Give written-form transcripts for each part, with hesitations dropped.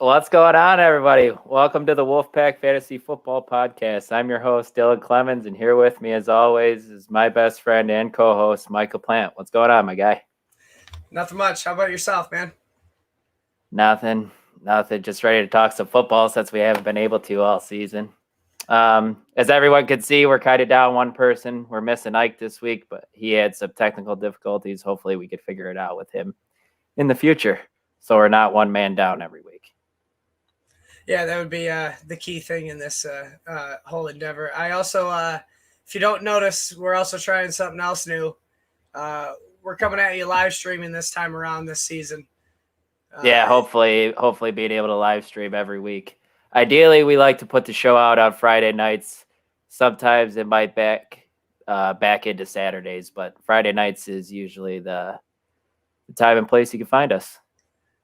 What's going on, everybody? Welcome to the Wolfpack Fantasy Football Podcast. I'm your host, Dylan Clemens, and here with me, as always, is my best friend and co-host, Michael Plant. What's going on, my guy? Nothing much. How about yourself, man? Nothing. Just ready to talk some football since we haven't been able to all season. As everyone could see, we're kind of down one person. We're missing Ike this week, but he had some technical difficulties. Hopefully, we could figure it out with him in the future, so we're not one man down every week. Yeah, that would be the key thing in this whole endeavor. I also, if you don't notice, we're also trying something else new. We're coming at you live streaming this time around this season. Yeah, hopefully being able to live stream every week. Ideally, we like to put the show out on Friday nights. Sometimes it might back into Saturdays, but Friday nights is usually the time and place you can find us.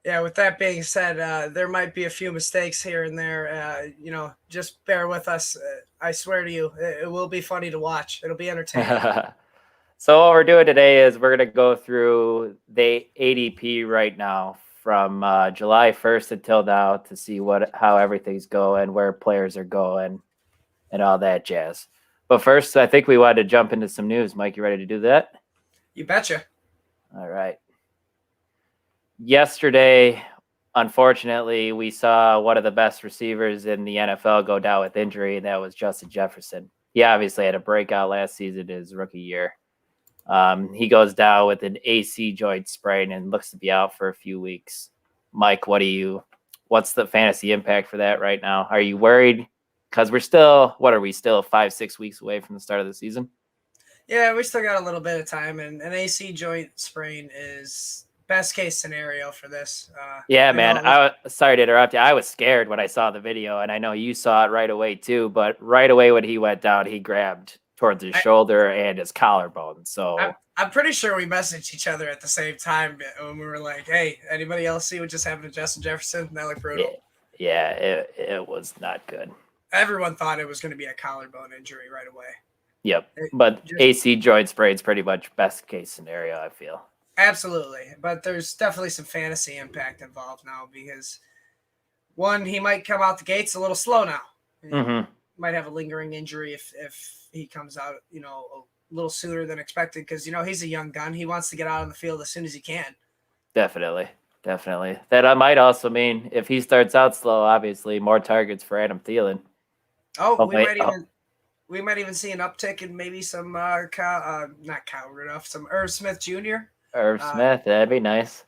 Yeah, with that being said, there might be a few mistakes here and there. Just bear with us. I swear to you, it will be funny to watch. It'll be entertaining. So what we're doing today is we're going to go through the ADP right now from July 1st until now to see how everything's going, where players are going, and all that jazz. But first, I think we wanted to jump into some news. Mike, you ready to do that? You betcha. All right. Yesterday, unfortunately, we saw one of the best receivers in the NFL go down with injury, and that was Justin Jefferson. He obviously had a breakout last season, his rookie year. He goes down with an AC joint sprain and looks to be out for a few weeks. Mike, what's the fantasy impact for that right now? Are you worried? Because we're still 5-6 weeks away from the start of the season? Yeah, we still got a little bit of time, and an AC joint sprain is best case scenario for this. Yeah, man. Sorry to interrupt you. I was scared when I saw the video, and I know you saw it right away too. But right away when he went down, he grabbed towards his shoulder and his collarbone. So I'm pretty sure we messaged each other at the same time when we were like, "Hey, anybody else see what just happened to Justin Jefferson?" That looked brutal. Yeah, it was not good. Everyone thought it was going to be a collarbone injury right away. Yep, but AC joint sprain is pretty much best case scenario, I feel. Absolutely, but there's definitely some fantasy impact involved now because one, he might come out the gates a little slow now. Mm-hmm. Might have a lingering injury if he comes out, a little sooner than expected because he's a young gun. He wants to get out on the field as soon as he can. Definitely. That might also mean if he starts out slow, obviously more targets for Adam Thielen. Oh, we might even see an uptick in maybe some not Kyle Rudolph, some Irv Smith Jr. Irv Smith, that'd be nice.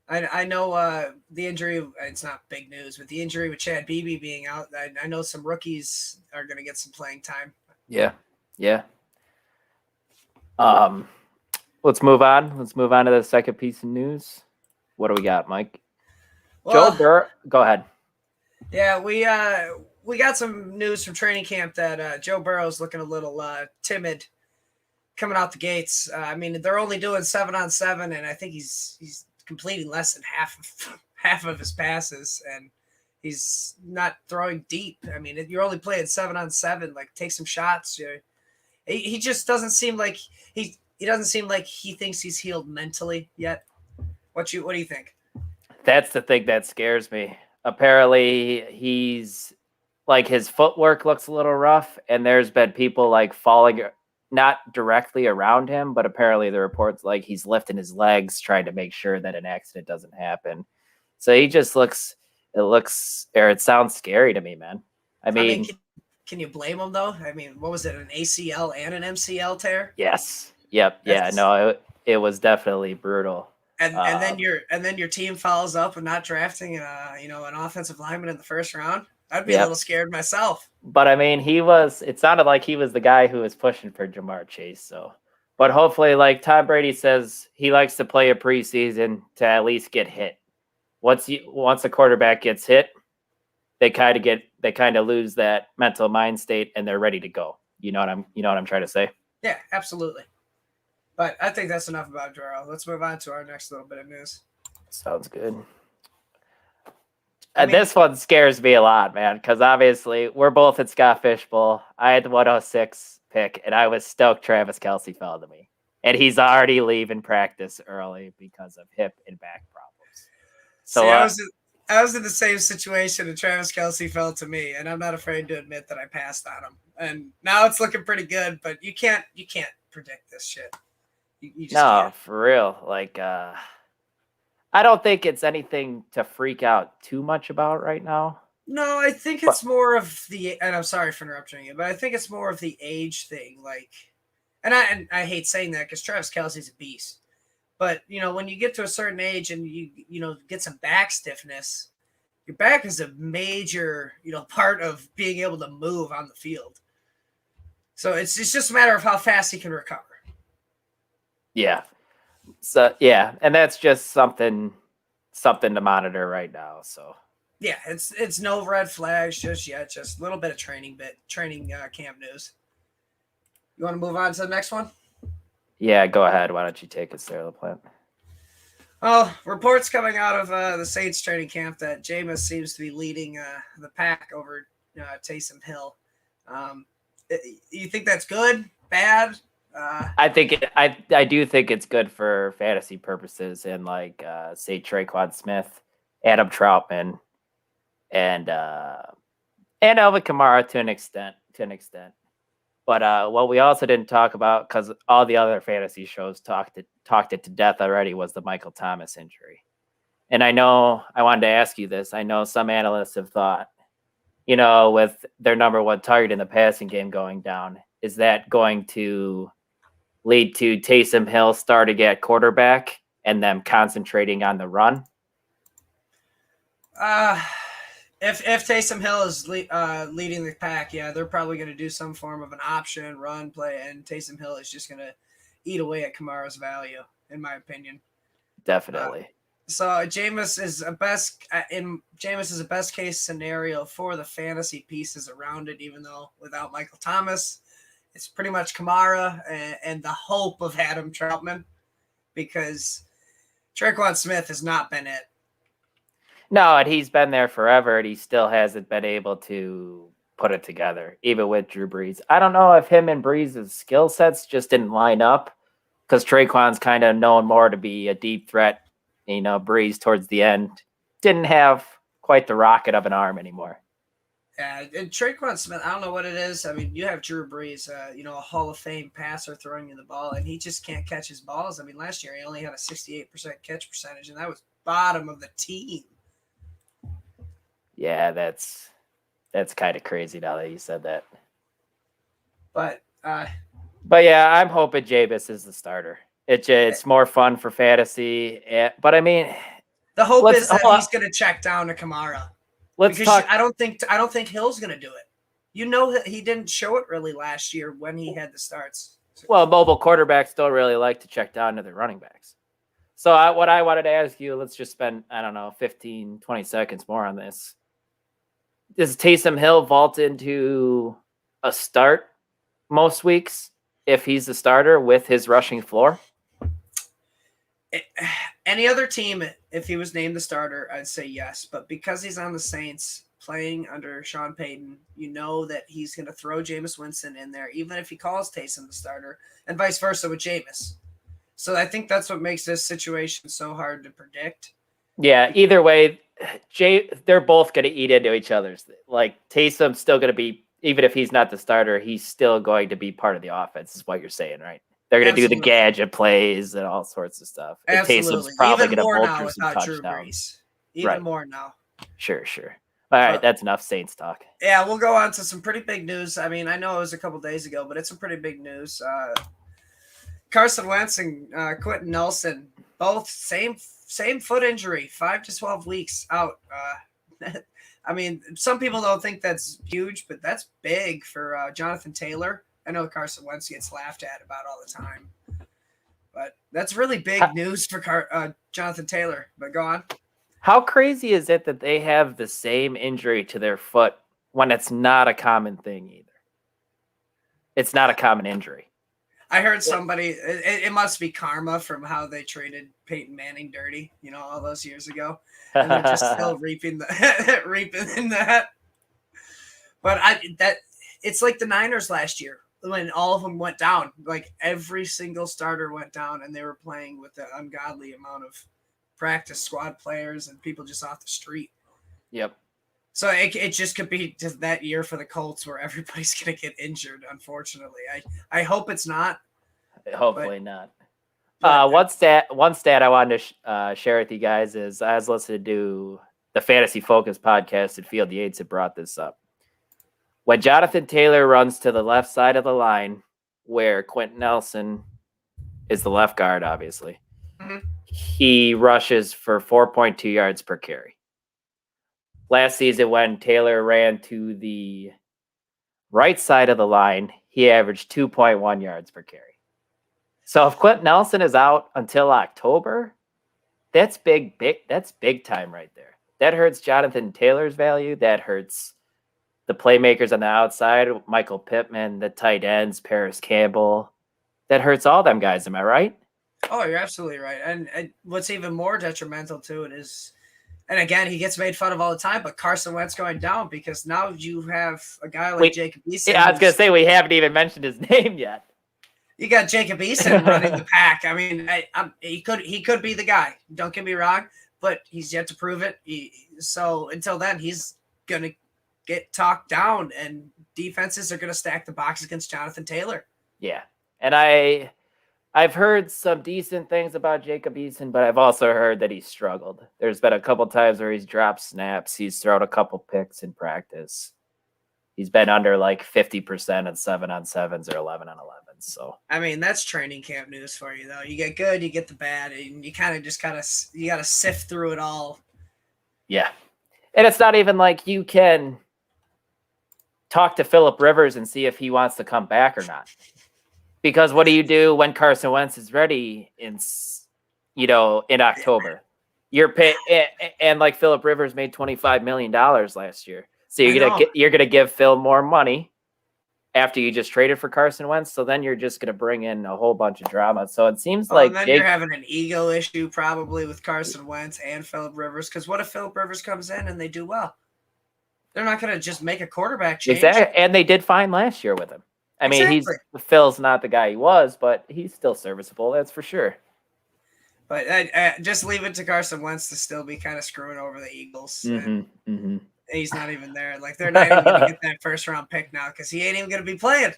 I know the injury, it's not big news, but the injury with Chad Beebe being out, I know some rookies are going to get some playing time. Yeah. Let's move on. Let's move on to the second piece of news. What do we got, Mike? Well, Joe Burrow, go ahead. Yeah, we got some news from training camp that Joe Burrow's looking a little timid coming out the gates. They're only doing 7-on-7, and I think he's completing less than half of his passes, and he's not throwing deep. You're only playing 7-on-7. Like, take some shots. He just doesn't seem like he doesn't seem like he thinks he's healed mentally yet. What do you think? That's the thing that scares me. Apparently, he's like his footwork looks a little rough, and there's been people like falling. Not directly around him, but apparently the reports like he's lifting his legs, trying to make sure that an accident doesn't happen. So he just it sounds scary to me, man. Can you blame him though? What was it, an ACL and an MCL tear? Yes. Yep. It was definitely brutal. And then your team follows up with not drafting an offensive lineman in the first round. I'd be a little scared myself. But it sounded like he was the guy who was pushing for Jamar Chase. So, but hopefully, like Tom Brady says, he likes to play a preseason to at least get hit. Once a quarterback gets hit, they kind of lose that mental mind state and they're ready to go. You know what I'm trying to say? Yeah, absolutely. But I think that's enough about Burrow. Let's move on to our next little bit of news. Sounds good. This one scares me a lot, man, because obviously we're both at Scott Fishbowl. I had the 106 pick, and I was stoked Travis Kelce fell to me. And he's already leaving practice early because of hip and back problems. So See, I was in the same situation, and Travis Kelce fell to me, and I'm not afraid to admit that I passed on him. And now it's looking pretty good, but you can't predict this shit. You just No, can't. for real. Like, I don't think it's anything to freak out too much about right now. No, I think But it's more of the, and I'm sorry for interrupting you, but I think it's more of the age thing. Like, and I hate saying that because Travis Kelsey's a beast. But when you get to a certain age and you get some back stiffness, your back is a major part of being able to move on the field. So it's just a matter of how fast he can recover. yeah, so yeah, and that's just something to monitor right now. So Yeah, it's no red flags just yet. Just a little bit of training camp news. You want to move on to the next one? yeah, go ahead. Why don't you take us there, LaPlante? Well, reports coming out of the Saints training camp that Jameis seems to be leading the pack over Taysom Hill. You think that's good, bad? I think I do think it's good for fantasy purposes, and like say Traquan Smith, Adam Troutman, and Alvin Kamara to an extent. But what we also didn't talk about, because all the other fantasy shows talked it to death already, was the Michael Thomas injury. And I know I wanted to ask you this. I know some analysts have thought, with their number one target in the passing game going down, is that going to lead to Taysom Hill starting at quarterback and them concentrating on the run? If Taysom Hill is leading the pack, yeah, they're probably going to do some form of an option run play, and Taysom Hill is just going to eat away at Kamara's value, in my opinion. Definitely. So Jameis is a best case scenario for the fantasy pieces around it, even though without Michael Thomas, it's pretty much Kamara and the hope of Adam Troutman, because Traquan Smith has not been it. No, and he's been there forever, and he still hasn't been able to put it together, even with Drew Brees. I don't know if him and Brees' skill sets just didn't line up, because Traquan's kind of known more to be a deep threat. Brees towards the end didn't have quite the rocket of an arm anymore. Yeah, and Traquan Smith, I don't know what it is. I mean, you have Drew Brees, a Hall of Fame passer throwing you the ball, and he just can't catch his balls. I mean, last year he only had a 68% catch percentage, and that was bottom of the team. Yeah, that's kind of crazy now that you said that. But yeah, I'm hoping Jameis is the starter. It's more fun for fantasy, but I mean, the hope is that he's going to check down to Kamara. Let's talk. I don't think Hill's going to do it. He didn't show it really last year when he had the starts. Well, mobile quarterbacks don't really like to check down to their running backs. So what I wanted to ask you, let's just spend, 15, 20 seconds more on this. Does Taysom Hill vault into a start most weeks if he's the starter with his rushing floor? Any other team, if he was named the starter, I'd say yes. But because he's on the Saints playing under Sean Payton, that he's going to throw Jameis Winston in there, even if he calls Taysom the starter, and vice versa with Jameis. So I think that's what makes this situation so hard to predict. Yeah, either way, they're both going to eat into each other's. Like, Taysom's still going to be, even if he's not the starter, he's still going to be part of the offense, is what you're saying, right? They're going to do the gadget plays and all sorts of stuff. Absolutely. Taysom's probably even going more to now vulture some without Drew touchdowns. Brees. Even more now. Sure. All right, that's enough Saints talk. Yeah, we'll go on to some pretty big news. I mean, I know it was a couple days ago, but it's some pretty big news. Carson Wentz and Quentin Nelson, both same foot injury, 5 to 12 weeks out. I mean, some people don't think that's huge, but that's big for Jonathan Taylor. I know Carson Wentz gets laughed at about all the time, but that's really big news for Jonathan Taylor. But go on. How crazy is it that they have the same injury to their foot when it's not a common thing either? It's not a common injury. I heard somebody, it must be karma from how they treated Peyton Manning dirty, all those years ago. And they're just still reaping in that. But it's like the Niners last year when all of them went down. Like every single starter went down, and they were playing with an ungodly amount of practice squad players and people just off the street. Yep. So it just could be just that year for the Colts where everybody's going to get injured, unfortunately. I hope it's not. Hopefully not. But One stat I wanted to share with you guys is I was listening to the Fantasy Focus podcast at Field Yates had brought this up. When Jonathan Taylor runs to the left side of the line, where Quentin Nelson is the left guard, obviously, he rushes for 4.2 yards per carry. Last season, when Taylor ran to the right side of the line, he averaged 2.1 yards per carry. So if Quentin Nelson is out until October, that's big time right there. That hurts Jonathan Taylor's value. That hurts the playmakers on the outside, Michael Pittman, the tight ends, Paris Campbell. That hurts all them guys. Am I right? Oh, you're absolutely right. And what's even more detrimental to it is, and again, he gets made fun of all the time, but Carson Wentz going down because now you have a guy like Jacob Eason. Yeah, I was going to say we haven't even mentioned his name yet. You got Jacob Eason running the pack. I mean, he could be the guy. Don't get me wrong, but he's yet to prove it. So until then, he's going to get talked down, and defenses are going to stack the box against Jonathan Taylor. Yeah, and I've heard some decent things about Jacob Eason, but I've also heard that he's struggled. There's been a couple times where he's dropped snaps. He's thrown a couple picks in practice. He's been under like 50% on 7-on-7s or 11-on-11s. So I mean, that's training camp news for you, though. You get good, you get the bad, and you kind of just you got to sift through it all. Yeah, and it's not even like you can talk to Phillip Rivers and see if he wants to come back or not. Because what do you do when Carson Wentz is ready in October? You're paying, and like Phillip Rivers made $25 million last year, so you're gonna give Phil more money after you just traded for Carson Wentz. So then you're just gonna bring in a whole bunch of drama. So it seems like and then you're having an ego issue probably with Carson Wentz and Phillip Rivers. Because what if Phillip Rivers comes in and they do well? They're not gonna just make a quarterback change. Exactly, and they did fine last year with him. I mean, Phil's not the guy he was, but he's still serviceable. That's for sure. But I just leave it to Carson Wentz to still be kind of screwing over the Eagles. He's not even there. Like, they're not even going to get that first-round pick now because he ain't even going to be playing.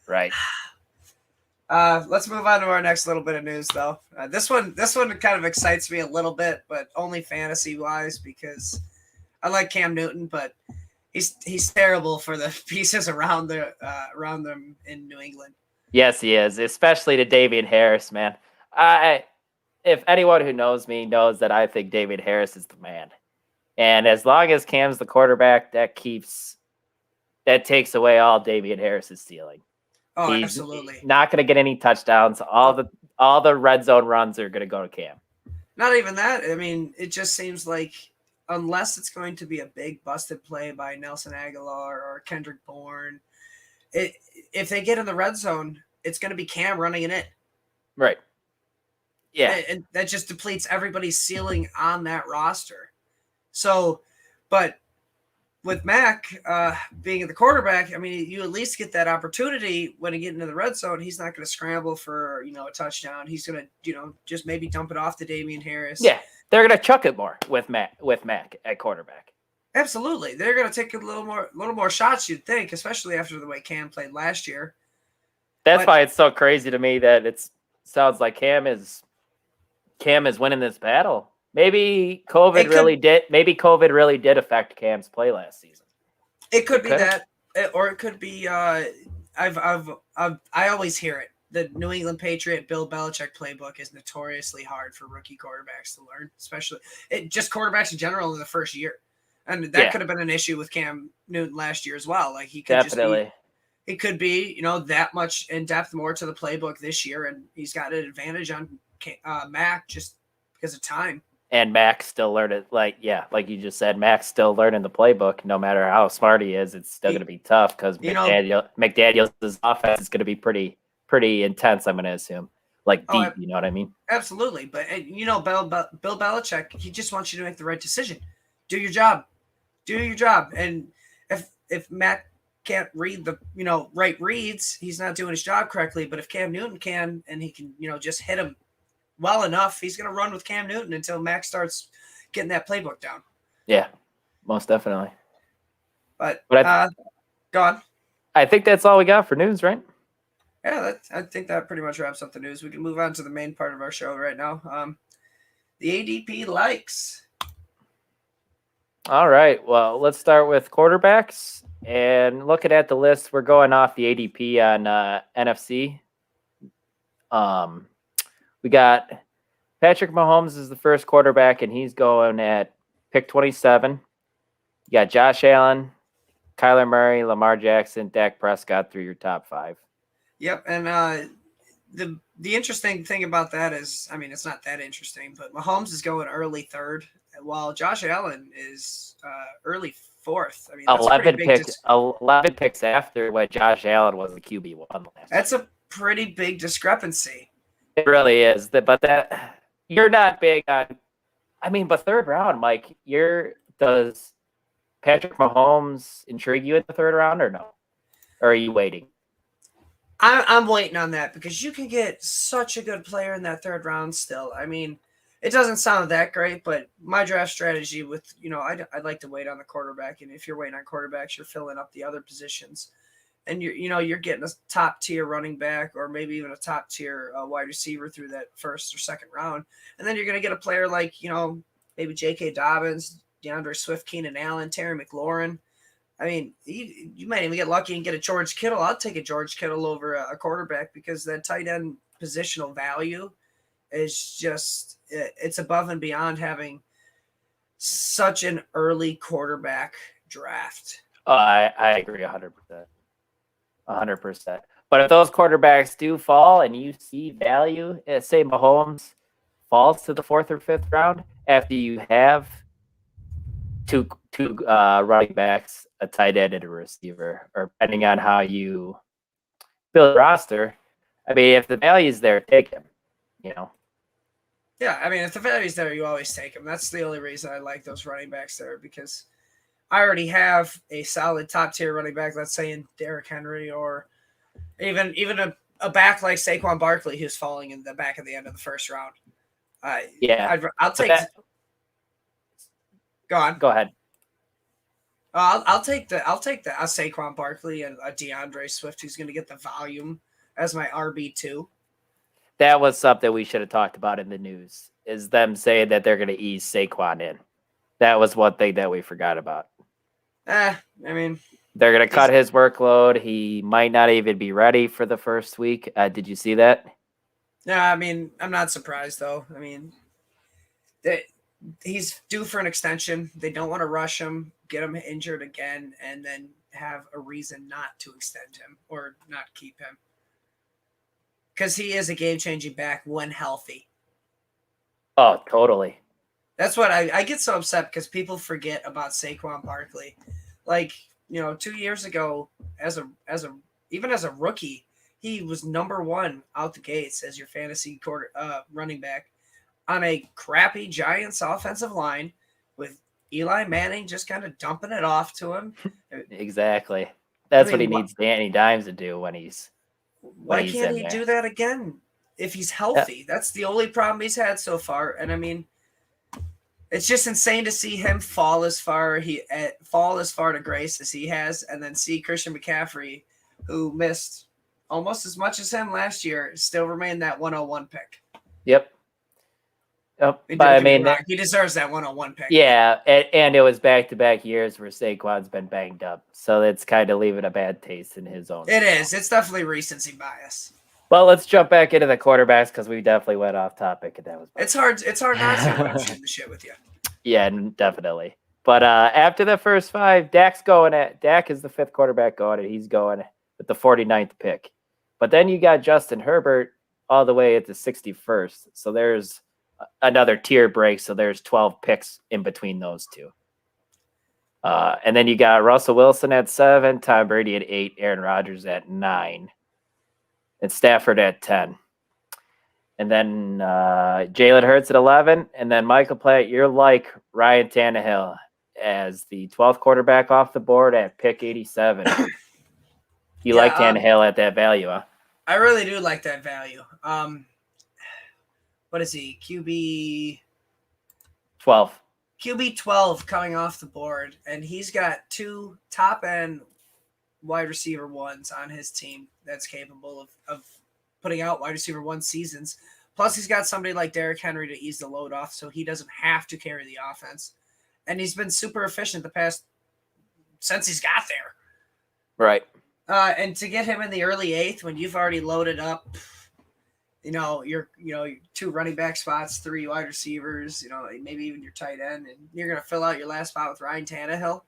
Right. Let's move on to our next little bit of news, though. This one kind of excites me a little bit, but only fantasy-wise because I like Cam Newton, but he's terrible for the pieces around them in New England. Yes, he is, especially to David Harris, man. If anyone who knows me knows that I think David Harris is the man. And as long as Cam's the quarterback, that takes away all David Harris's ceiling. Oh, He's absolutely. Not going to get any touchdowns. All the red zone runs are going to go to Cam. Not even that. I mean, it just seems like unless it's going to be a big busted play by Nelson Aguilar or Kendrick Bourne, if they get in the red zone, it's going to be Cam running it in. Right. Yeah. And that just depletes everybody's ceiling on that roster. So, but with Mac being the quarterback, I mean, you at least get that opportunity when you get into the red zone. He's not going to scramble for, a touchdown. He's going to, just maybe dump it off to Damian Harris. Yeah. They're going to chuck it more with Mac at quarterback. Absolutely. They're going to take a little more shots, you'd think, especially after the way Cam played last year. That's why it's so crazy to me that it sounds like Cam is winning this battle. Maybe COVID really did affect Cam's play last season. It could be that, or it could be. I always hear it. The New England Patriot Bill Belichick playbook is notoriously hard for rookie quarterbacks to learn, especially just quarterbacks in general in the first year. And that could have been an issue with Cam Newton last year as well. Like he could definitely. It could be, that much in depth more to the playbook this year, and he's got an advantage on Mac just because of time. And Mac's still learning, like you just said, Mac's still learning the playbook. No matter how smart he is, it's still going to be tough because McDaniel's offense is going to be pretty intense. I'm going to assume, deep. You know what I mean? Absolutely, but Bill Belichick, he just wants you to make the right decision. Do your job, and if Mac can't read the right reads, he's not doing his job correctly. But if Cam Newton can, and he can just hit him well enough, he's going to run with Cam Newton until Mac starts getting that playbook down. Yeah. Most definitely. But But go on. I think that's all we got for news, right? Yeah, I think that pretty much wraps up the news. We can move on to the main part of our show right now. The ADP likes. All right. Well, let's start with quarterbacks. And looking at the list, we're going off the ADP on NFC. We got Patrick Mahomes is the first quarterback, and he's going at pick 27. You got Josh Allen, Kyler Murray, Lamar Jackson, Dak Prescott through your top 5. Yep, and the interesting thing about that is, I mean, it's not that interesting, but Mahomes is going early third, while Josh Allen is early fourth. I mean, that's 11 pretty picks, 11 picks after what Josh Allen was the QB1 last. That's a pretty big discrepancy. It really is. But that you're not big on. I mean, but third round, Mike. Does Patrick Mahomes intrigue you in the third round or no? Or are you waiting? I'm waiting on that because you can get such a good player in that third round still. I mean, it doesn't sound that great, but my draft strategy with, I'd like to wait on the quarterback. And if you're waiting on quarterbacks, you're filling up the other positions. And you're getting a top tier running back or maybe even a top tier wide receiver through that first or second round. And then you're going to get a player like, maybe J.K. Dobbins, DeAndre Swift, Keenan Allen, Terry McLaurin. I mean, you might even get lucky and get a George Kittle. I'll take a George Kittle over a quarterback because that tight end positional value is just, it's above and beyond having such an early quarterback draft. I agree 100%. 100%. But if those quarterbacks do fall and you see value, say Mahomes falls to the 4th or 5th round after you have two running backs, a tight end, and a receiver, or depending on how you build a roster. I mean, if the value is there, take him. Yeah, I mean, if the value's there, you always take him. That's the only reason I like those running backs there because I already have a solid top tier running back. Let's say in Derrick Henry or even a back like Saquon Barkley who's falling in the back of the end of the first round. I'll take. Go on. Go ahead. I'll take the Saquon Barkley and a DeAndre Swift who's going to get the volume as my RB2. That was something we should have talked about in the news, is them saying that they're going to ease Saquon in. That was one thing that we forgot about. I mean, they're going to cut his workload. He might not even be ready for the first week. Did you see that? No, I mean, I'm not surprised though. I mean, he's due for an extension. They don't want to rush him, get him injured again, and then have a reason not to extend him or not keep him. Because he is a game-changing back when healthy. Oh, totally. That's what I get so upset because people forget about Saquon Barkley. Like, 2 years ago, even as a rookie, he was number 1 out the gates as your fantasy running back on a crappy Giants offensive line with Eli Manning just kind of dumping it off to him. Exactly. That's what he needs Danny Dimes to do when he's. Why can't he do that again if he's healthy? Yeah. That's the only problem he's had so far. And I mean, it's just insane to see him fall as far to grace as he has, and then see Christian McCaffrey, who missed almost as much as him last year, still remain that 101 pick. Yep. But I mean, he deserves that 101 pick. Yeah, and it was back-to-back years where Saquon's been banged up, so it's kind of leaving a bad taste in his own. It is. It's definitely recency bias. Well, let's jump back into the quarterbacks because we definitely went off topic, and that was. It's hard not to when I'm shooting the shit with you. Yeah, definitely. But after the first 5, Dak is the 5th quarterback going, and he's going with the 49th pick. But then you got Justin Herbert all the way at the 61st, so there's another tier break, so there's 12 picks in between those two. And then you got Russell Wilson at 7, Tom Brady at 8, Aaron Rodgers at 9, and Stafford at 10. And then Jalen Hurts at 11, and then Michael Platt, you're like Ryan Tannehill as the 12th quarterback off the board at pick 87. You like Tannehill at that value, huh? I really do like that value. What is he? QB 12. QB 12 coming off the board, and he's got 2 top end wide receiver ones on his team that's capable of putting out wide receiver 1 seasons. Plus, he's got somebody like Derrick Henry to ease the load off, so he doesn't have to carry the offense. And he's been super efficient since he's got there. Right. And to get him in the early 8th when you've already loaded up, your 2 running back spots, 3 wide receivers, maybe even your tight end, and you're gonna fill out your last spot with Ryan Tannehill.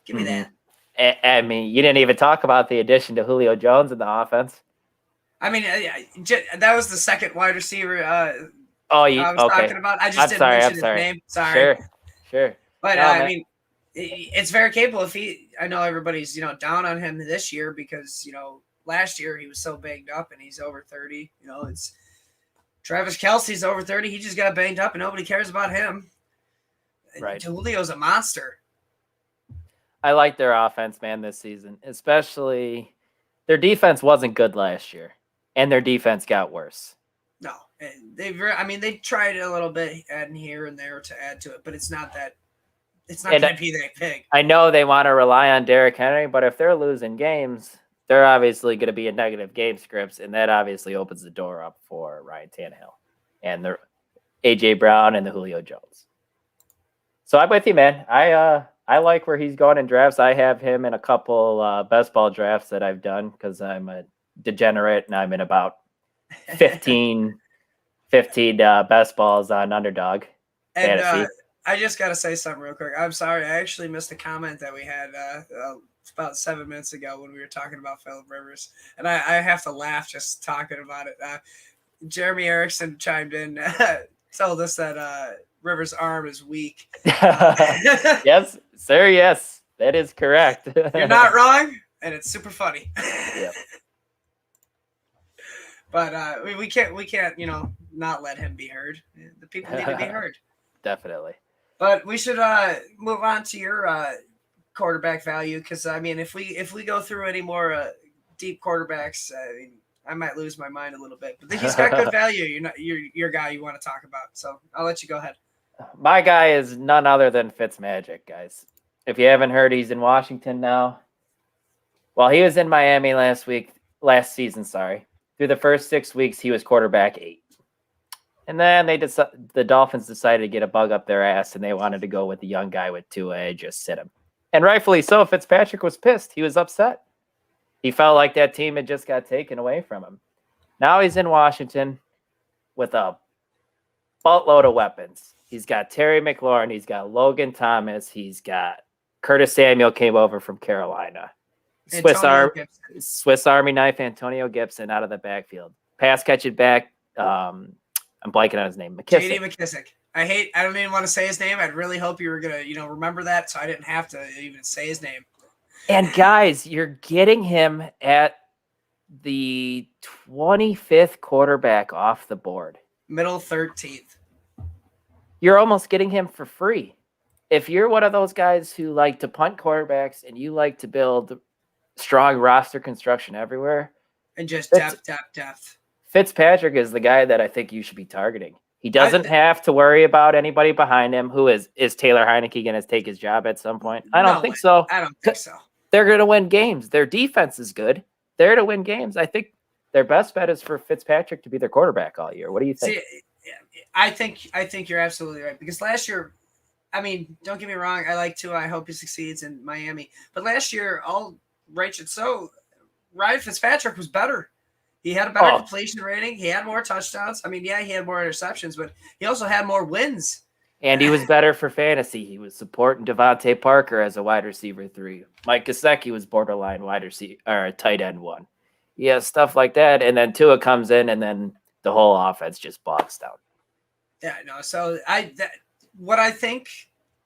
Give me that. I mean, you didn't even talk about the addition to Julio Jones in the offense. I mean, that was the second wide receiver. I was okay. talking about. I just didn't mention his name. Sorry. Sure. But I mean, it's very capable. I know everybody's down on him this year because last year he was so banged up and he's over 30. It's Travis Kelce's over 30. He just got banged up and nobody cares about him. Right. Julio's a monster. I like their offense, man, this season. Especially their defense wasn't good last year, and their defense got worse. No, they tried a little bit adding here and there to add to it, but it's not going to be that big. I know they want to rely on Derrick Henry, but if they're losing games, they're obviously going to be in negative game scripts, and that obviously opens the door up for Ryan Tannehill and the A.J. Brown and the Julio Jones. So I'm with you, man. I like where he's going in drafts. I have him in a couple best ball drafts that I've done because I'm a degenerate and I'm in about 15 best balls on Underdog Fantasy. I just got to say something real quick. I'm sorry. I actually missed a comment that we had about 7 minutes ago when we were talking about Phillip Rivers. And I have to laugh just talking about it. Jeremy Erickson chimed in, told us that Rivers' arm is weak. Yes, sir. Yes, that is correct. You're not wrong, and it's super funny. Yep. But we can't, not let him be heard. The people need to be heard. Definitely. But we should move on to your quarterback value because I mean, if we go through any more deep quarterbacks, I might lose my mind a little bit. But he's got good value. You're your guy you want to talk about. So I'll let you go ahead. My guy is none other than Fitzmagic, guys. If you haven't heard, he's in Washington now. Well, he was in Miami last season. Through the first 6 weeks, he was quarterback 8. And then the Dolphins decided to get a bug up their ass, and they wanted to go with the young guy with Tua and just sit him. And rightfully so, Fitzpatrick was pissed. He was upset. He felt like that team had just got taken away from him. Now he's in Washington with a buttload of weapons. He's got Terry McLaurin. He's got Logan Thomas. He's got Curtis Samuel came over from Carolina. Swiss Army knife Antonio Gibson out of the backfield. Pass catching back. I'm blanking on his name. McKissick. J.D. McKissick. I don't even want to say his name. I'd really hope you were going to, remember that so I didn't have to even say his name. And guys, you're getting him at the 25th quarterback off the board. Middle 13th. You're almost getting him for free. If you're one of those guys who like to punt quarterbacks and you like to build strong roster construction everywhere. And just depth. Fitzpatrick is the guy that I think you should be targeting. He doesn't have to worry about anybody behind him. Who is Taylor Heineke going to take his job at some point? I don't think so. I don't think so. They're going to win games. Their defense is good. They're to win games. I think their best bet is for Fitzpatrick to be their quarterback all year. What do you think? See, I think you're absolutely right because last year, I mean, don't get me wrong. I like Tua. I hope he succeeds in Miami. But last year, all righteous. So Ryan Fitzpatrick was better. He had a better completion rating. He had more touchdowns. I mean, yeah, he had more interceptions, but he also had more wins. And he was better for fantasy. He was supporting Devontae Parker as a wide receiver 3. Mike Gesicki was borderline wide receiver or tight end 1. Yeah, stuff like that. And then Tua comes in, and then the whole offense just bogs down. Yeah, no. So what I think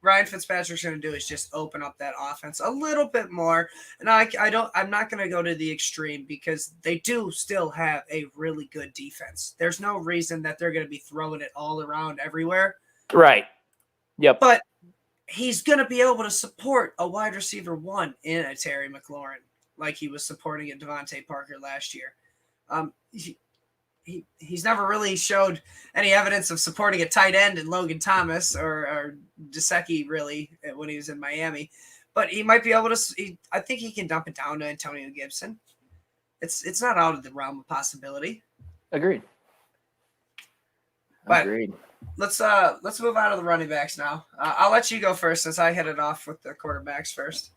Ryan Fitzpatrick's going to do is just open up that offense a little bit more. And I'm not going to go to the extreme because they do still have a really good defense. There's no reason that they're going to be throwing it all around everywhere. Right. Yep. But he's going to be able to support a wide receiver 1 in a Terry McLaurin like he was supporting a Devontae Parker last year. he's never really showed any evidence of supporting a tight end in Logan Thomas or Gesicki really when he was in Miami. But he might be able to. I think he can dump it down to Antonio Gibson. It's not out of the realm of possibility. Agreed. But let's move out of the running backs now. I'll let you go first since I hit it off with the quarterbacks first.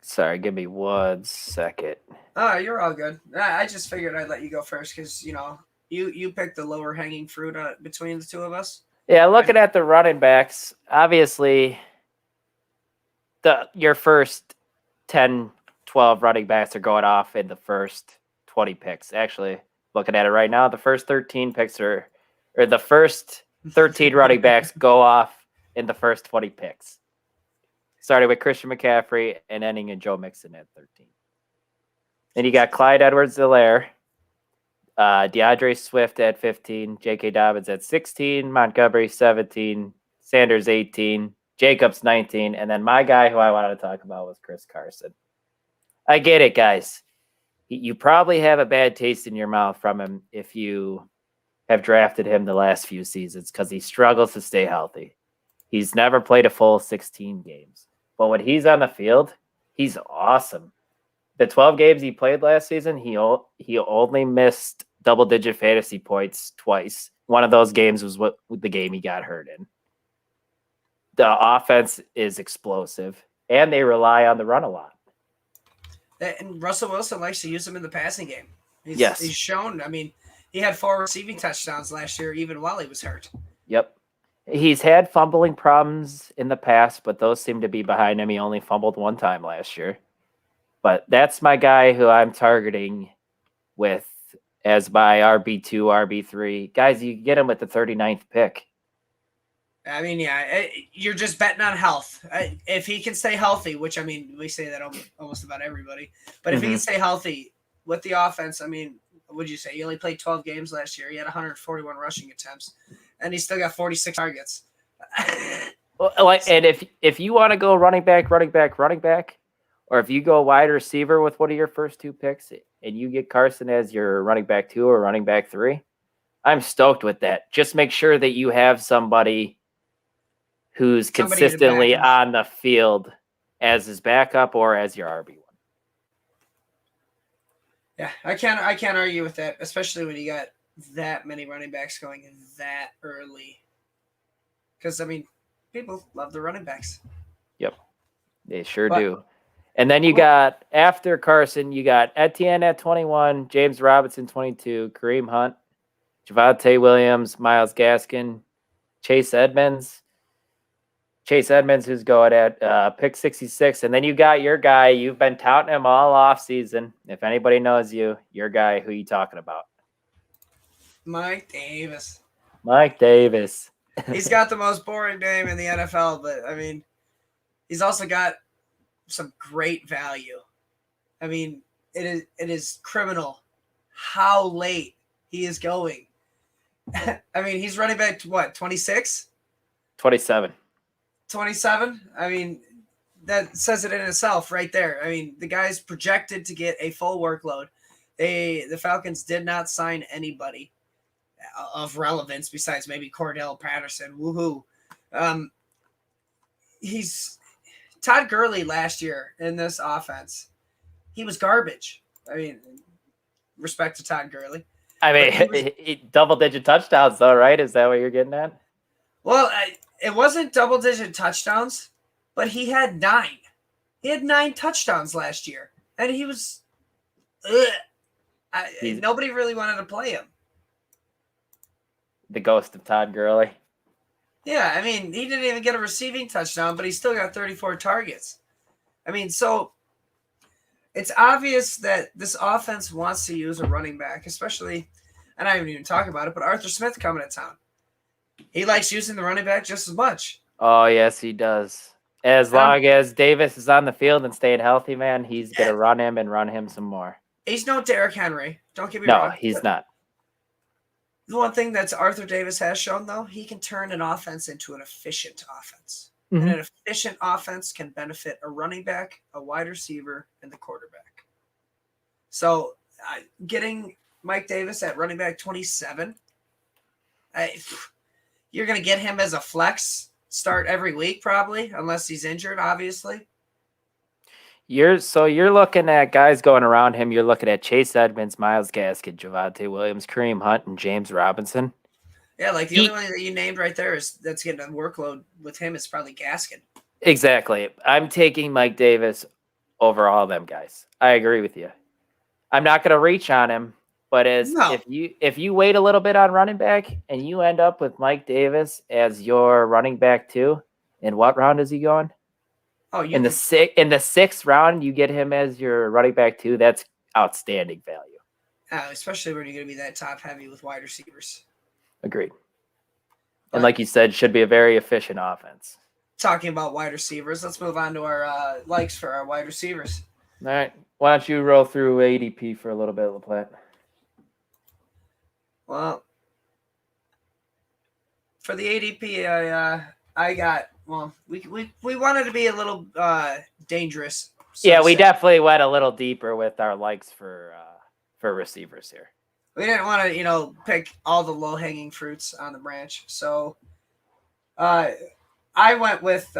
Sorry, give me 1 second. Oh, you're all good. I just figured I'd let you go first because you picked the lower hanging fruit between the two of us. Yeah, looking at the running backs, obviously your first 10, 12 running backs are going off in the first 20 picks. Actually, looking at it right now, the first 13 picks or the first 13 running backs go off in the first 20 picks. Starting with Christian McCaffrey and ending in Joe Mixon at 13. Then you got Clyde Edwards-Helaire, DeAndre Swift at 15, J.K. Dobbins at 16, Montgomery 17, Sanders 18, Jacobs 19, and then my guy who I wanted to talk about was Chris Carson. I get it, guys. You probably have a bad taste in your mouth from him if you have drafted him the last few seasons because he struggles to stay healthy. He's never played a full 16 games. But when he's on the field, he's awesome. The 12 games he played last season, he only missed double-digit fantasy points twice. One of those games was the game he got hurt in. The offense is explosive, and they rely on the run a lot. And Russell Wilson likes to use him in the passing game. Yes. He's shown. I mean, he had 4 receiving touchdowns last year, even while he was hurt. Yep. He's had fumbling problems in the past, but those seem to be behind him. He only fumbled 1 time last year. But that's my guy who I'm targeting with as my RB2, RB3. Guys, you get him with the 39th pick. I mean, yeah, you're just betting on health. If he can stay healthy, which, I mean, we say that almost about everybody. But if he can stay healthy with the offense, I mean, what'd you say? He only played 12 games last year. He had 141 rushing attempts, and he still got 46 targets. And if you want to go running back, or if you go wide receiver with one of your first 2 picks and you get Carson as your running back 2 or running back 3, I'm stoked with that. Just make sure that you have somebody who's consistently on the field as his backup or as your RB1. Yeah, I can't argue with that, especially when you got that many running backs going that early. Because, I mean, people love the running backs. Yep, they sure do. And then you got, after Carson, you got Etienne at 21, James Robinson 22, Kareem Hunt, Javonte Williams, Myles Gaskin, Chase Edmonds, who's going at pick 66. And then you got your guy. You've been touting him all off season. If anybody knows you, your guy, who you talking about? Mike Davis. He's got the most boring name in the NFL, but, I mean, he's also got some great value. I mean, it is criminal how late he is going. I mean, he's running back to what, 26? 27. 27? I mean, that says it in itself right there. I mean, the guy's projected to get a full workload. The Falcons did not sign anybody of relevance besides maybe Cordell Patterson. Woohoo. He's Todd Gurley last year in this offense. He was garbage. I mean, respect to Todd Gurley. I mean, double-digit touchdowns, though, right? Is that what you're getting at? Well, it wasn't double-digit touchdowns, but he had 9. He had 9 touchdowns last year, and he was nobody really wanted to play him. The ghost of Todd Gurley. Yeah, I mean, he didn't even get a receiving touchdown, but he still got 34 targets. I mean, so it's obvious that this offense wants to use a running back, especially, and I haven't even talked about it, but Arthur Smith coming to town. He likes using the running back just as much. Oh, yes, he does. As long as Davis is on the field and staying healthy, man, he's going to run him some more. He's no Derrick Henry. Don't get me wrong. No, he's not. The one thing that Arthur Davis has shown, though, he can turn an offense into an efficient offense. Mm-hmm. And an efficient offense can benefit a running back, a wide receiver, and the quarterback. So getting Mike Davis at running back 27, you're going to get him as a flex start every week probably, unless he's injured, obviously. You're looking at guys going around him. You're looking at Chase Edmonds, Myles Gaskin, Javonte Williams, Kareem Hunt, and James Robinson. Yeah, like the only one that you named right there that's getting a workload with him is probably Gaskin. Exactly. I'm taking Mike Davis over all them guys. I agree with you. I'm not going to reach on him, but if you wait a little bit on running back and you end up with Mike Davis as your running back too, in what round is he going? Oh, in the sixth round, you get him as your running back too. That's outstanding value. Especially when you're going to be that top heavy with wide receivers. Agreed. And like you said, should be a very efficient offense. Talking about wide receivers, let's move on to our likes for our wide receivers. All right. Why don't you roll through ADP for a little bit, LaPlante? Well, for the ADP, I got, we wanted to be a little dangerous. Yeah, we definitely went a little deeper with our likes for receivers here. We didn't want to, pick all the low-hanging fruits on the branch. So I went with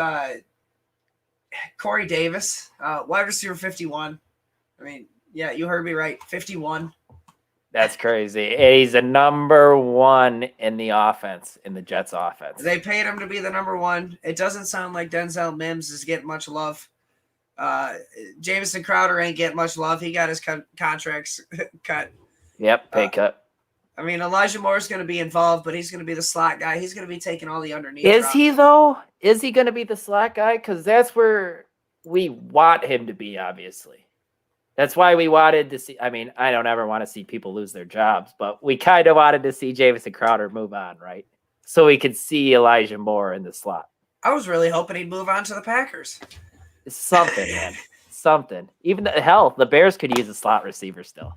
Corey Davis, wide receiver 51. I mean, yeah, you heard me right, 51. That's crazy. He's a number one in the offense, in the Jets offense. They paid him to be the number one. It doesn't sound like Denzel Mims is getting much love. Jamison Crowder ain't getting much love. He got his contracts cut. Yep, pay cut. I mean, Elijah Moore is going to be involved, but he's going to be the slot guy. He's going to be taking all the underneath. Is he, though? Is he going to be the slot guy? Because that's where we want him to be, obviously. That's why we wanted to see. I mean, I don't ever want to see people lose their jobs, but we kind of wanted to see Jamison Crowder move on, right? So we could see Elijah Moore in the slot. I was really hoping he'd move on to the Packers. Something, man. Something. Even the Bears could use a slot receiver still.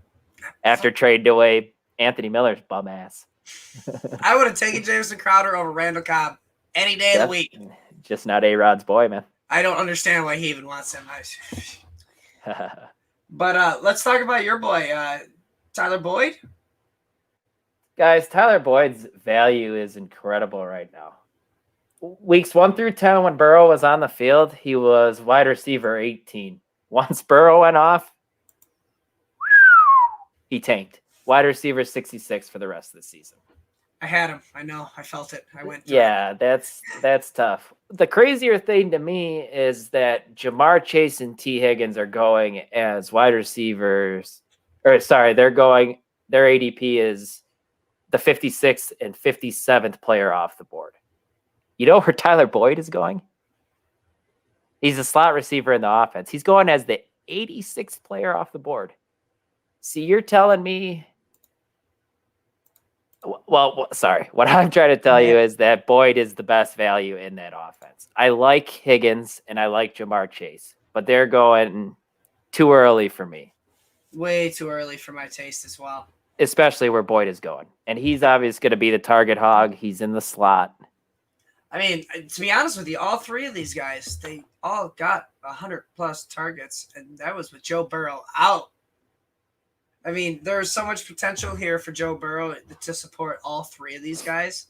After trading away Anthony Miller's bum ass. I would have taken Jamison Crowder over Randall Cobb any day of the week. Just not A-Rod's boy, man. I don't understand why he even wants him. But let's talk about your boy, Tyler Boyd. Guys, Tyler Boyd's value is incredible right now. Weeks 1 through 10, when Burrow was on the field, he was wide receiver 18. Once Burrow went off, he tanked. Wide receiver 66 for the rest of the season. I had him. I know. I felt it. I went. Yeah, that's tough. The crazier thing to me is that Jamar Chase and T. Higgins are going as wide receivers. Their ADP is the 56th and 57th player off the board. You know where Tyler Boyd is going? He's a slot receiver in the offense. He's going as the 86th player off the board. See, you're telling me... Well, sorry. What I'm trying to tell you is that Boyd is the best value in that offense. I like Higgins and I like Jamar Chase, but they're going too early for me. Way too early for my taste as well. Especially where Boyd is going. And he's obviously going to be the target hog. He's in the slot. I mean, to be honest with you, all three of these guys, they all got 100-plus targets, and that was with Joe Burrow out. I mean, there's so much potential here for Joe Burrow to support all three of these guys.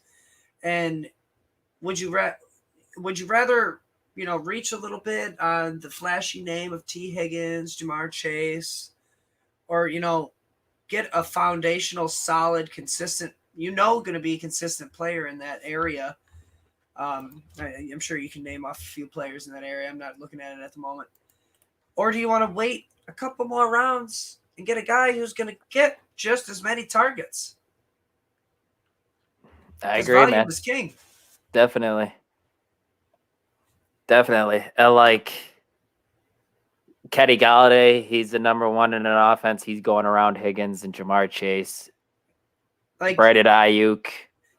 And would you rather, reach a little bit on the flashy name of T. Higgins, Jamar Chase, or, get a foundational, solid, consistent, going to be a consistent player in that area? I'm sure you can name off a few players in that area. I'm not looking at it at the moment. Or do you want to wait a couple more rounds and get a guy who's going to get just as many targets? I agree, man. Is king. Definitely. I like Kenny Galladay. He's the number one in an offense. He's going around Higgins and Jamar Chase. Brandon Ayuk.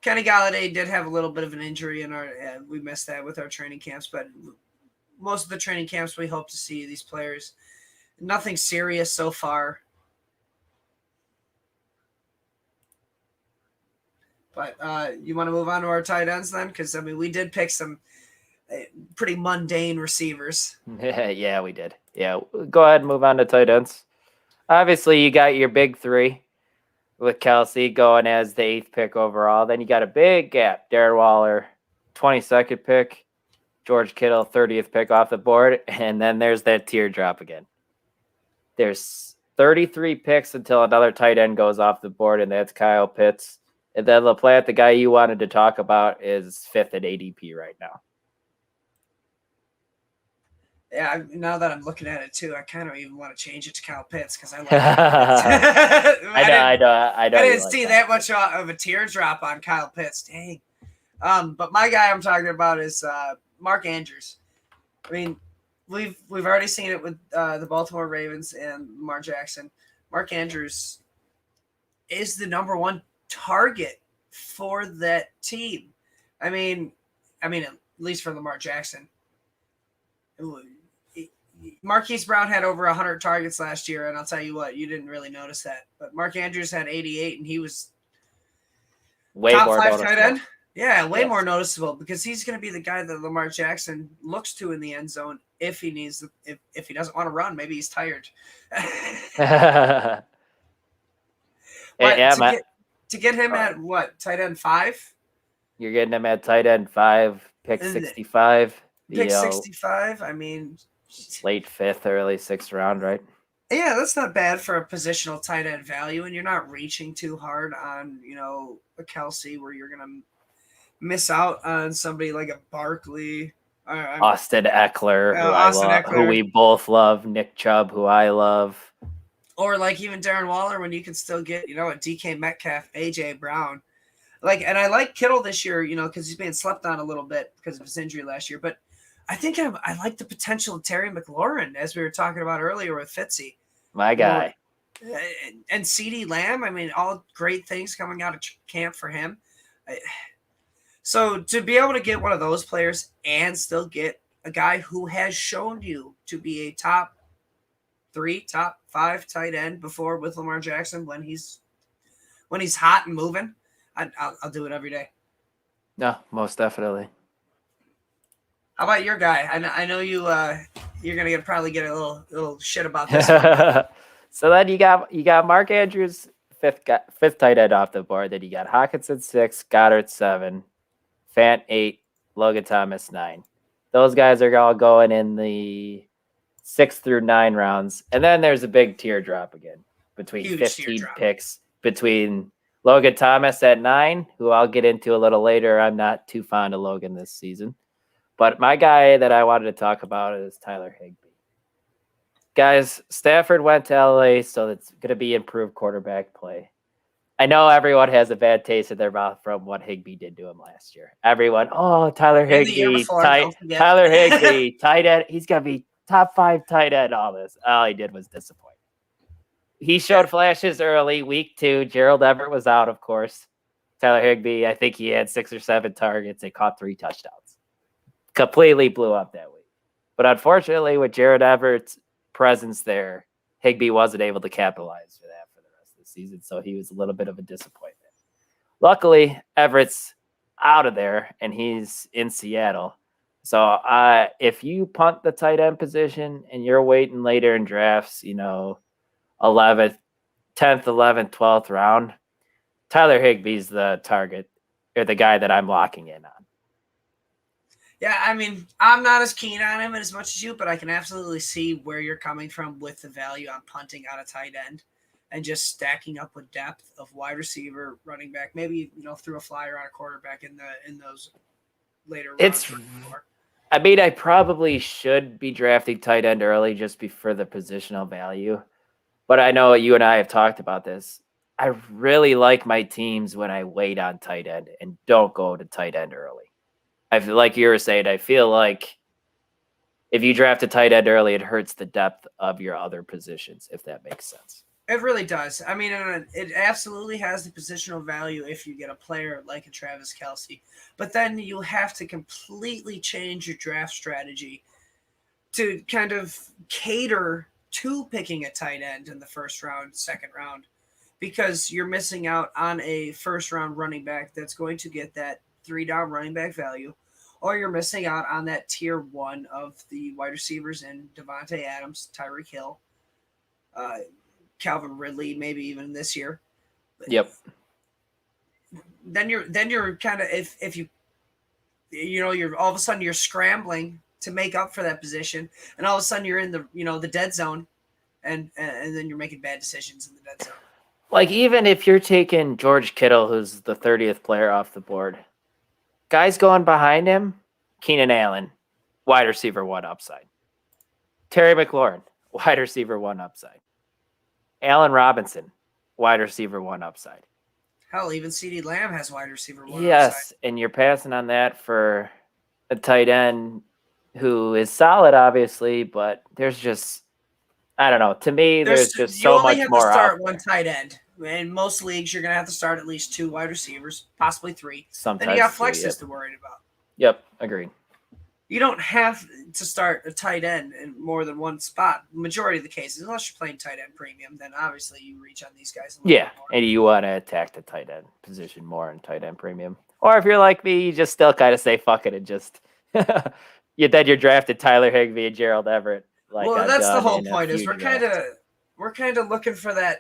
Kenny Galladay did have a little bit of an injury we missed that with our training camps, but most of the training camps we hope to see these players. Nothing serious so far. But you want to move on to our tight ends then? Because, we did pick some pretty mundane receivers. Yeah, we did. Yeah, go ahead and move on to tight ends. Obviously, you got your big three with Kelsey going as the 8th pick overall. Then you got a big gap. Darren Waller, 22nd pick. George Kittle, 30th pick off the board. And then there's that teardrop again. There's 33 picks until another tight end goes off the board, and that's Kyle Pitts. And then LaPlante, the guy you wanted to talk about, is 5th at ADP right now. Yeah, now that I'm looking at it too, I kind of even want to change it to Kyle Pitts because I like Kyle Pitts. I didn't see that much of a teardrop on Kyle Pitts. Dang. But my guy I'm talking about is Mark Andrews. I mean, we've already seen it with the Baltimore Ravens and Lamar Jackson. Mark Andrews is the number one target for that team. I mean, at least for Lamar Jackson. Marquise Brown had over 100 targets last year, and I'll tell you what, you didn't really notice that. But Mark Andrews had 88, and he was way top more 5 noticeable. tight end. Yeah, way more noticeable because he's going to be the guy that Lamar Jackson looks to in the end zone if he needs if he doesn't want to run. Maybe he's tired. Yeah, to get him at what, tight end 5? You're getting him at tight end 5, pick 65. Pick 65. I mean, late 5th, early 6th round, right? Yeah, that's not bad for a positional tight end value, and you're not reaching too hard on a Kelsey where you're gonna miss out on somebody like a Barkley, Austin Eckler, who we both love, Nick Chubb, who I love, or like even Darren Waller when you can still get a DK Metcalf, AJ Brown, and I like Kittle this year, because he's being slept on a little bit because of his injury last year, but I think I like the potential of Terry McLaurin, as we were talking about earlier with Fitzy. My guy. And CeeDee Lamb, all great things coming out of camp for him. So to be able to get one of those players and still get a guy who has shown you to be a top 3, top 5 tight end before with Lamar Jackson when he's hot and moving, I'll do it every day. No, most definitely. How about your guy? I know you're gonna probably get a little shit about this one. So then you got Mark Andrews, fifth tight end off the board. Then you got Hockenson 6, Goddard 7, Fant 8, Logan Thomas 9. Those guys are all going in the 6 through 9 rounds, and then there's a big teardrop again between 15 picks between Logan Thomas at 9, who I'll get into a little later. I'm not too fond of Logan this season. But my guy that I wanted to talk about is Tyler Higbee. Guys, Stafford went to LA, so it's going to be improved quarterback play. I know everyone has a bad taste in their mouth from what Higbee did to him last year. Everyone, Tyler Higbee, Tyler Higbee, tight end. He's going to be top 5 tight end, all this. All he did was disappoint. He showed flashes early. Week 2, Gerald Everett was out, of course. Tyler Higbee, I think he had 6 or 7 targets. They caught 3 touchdowns. Completely blew up that week. But unfortunately, with Jared Everett's presence there, Higbee wasn't able to capitalize for that for the rest of the season, so he was a little bit of a disappointment. Luckily, Everett's out of there, and he's in Seattle. So if you punt the tight end position and you're waiting later in drafts, 11th, 10th, 11th, 12th round, Tyler Higbee's the target or the guy that I'm locking in on. Yeah, I'm not as keen on him as much as you, but I can absolutely see where you're coming from with the value on punting out a tight end and just stacking up with depth of wide receiver, running back, maybe through a flyer on a quarterback in those later rounds. I probably should be drafting tight end early just for the positional value, but I know you and I have talked about this. I really like my teams when I wait on tight end and don't go to tight end early. I feel like you were saying, I feel like if you draft a tight end early, it hurts the depth of your other positions, if that makes sense. It really does. It absolutely has the positional value if you get a player like a Travis Kelce. But then you have to completely change your draft strategy to kind of cater to picking a tight end in the first round, second round, because you're missing out on a first-round running back that's going to get that 3-down running back value, or you're missing out on that tier 1 of the wide receivers in Devontae Adams, Tyreek Hill. Calvin Ridley, maybe even this year. Yep. Then you're kind of if you're all of a sudden you're scrambling to make up for that position, and all of a sudden you're in the dead zone, and then you're making bad decisions in the dead zone. Like, even if you're taking George Kittle, who's the 30th player off the board, guys going behind him, Keenan Allen, wide receiver 1 upside. Terry McLaurin, wide receiver 1 upside. Allen Robinson, wide receiver 1 upside. Hell, even CeeDee Lamb has wide receiver 1 yes, upside. And you're passing on that for a tight end who is solid, obviously, but there's just, I don't know. To me, there's just so much more. You only have to start one tight end. In most leagues, you're going to have to start at least 2 wide receivers, possibly 3. Sometimes then you got flexes to worry about. Yep, agreed. You don't have to start a tight end in more than one spot. Majority of the cases, unless you're playing tight end premium, then obviously you reach on these guys. Yeah, and you want to attack the tight end position more in tight end premium. Or if you're like me, you just still kind of say fuck it and just you're drafted Tyler Higbee and Gerald Everett. Well, that's the whole point. Is we're kind of looking for that.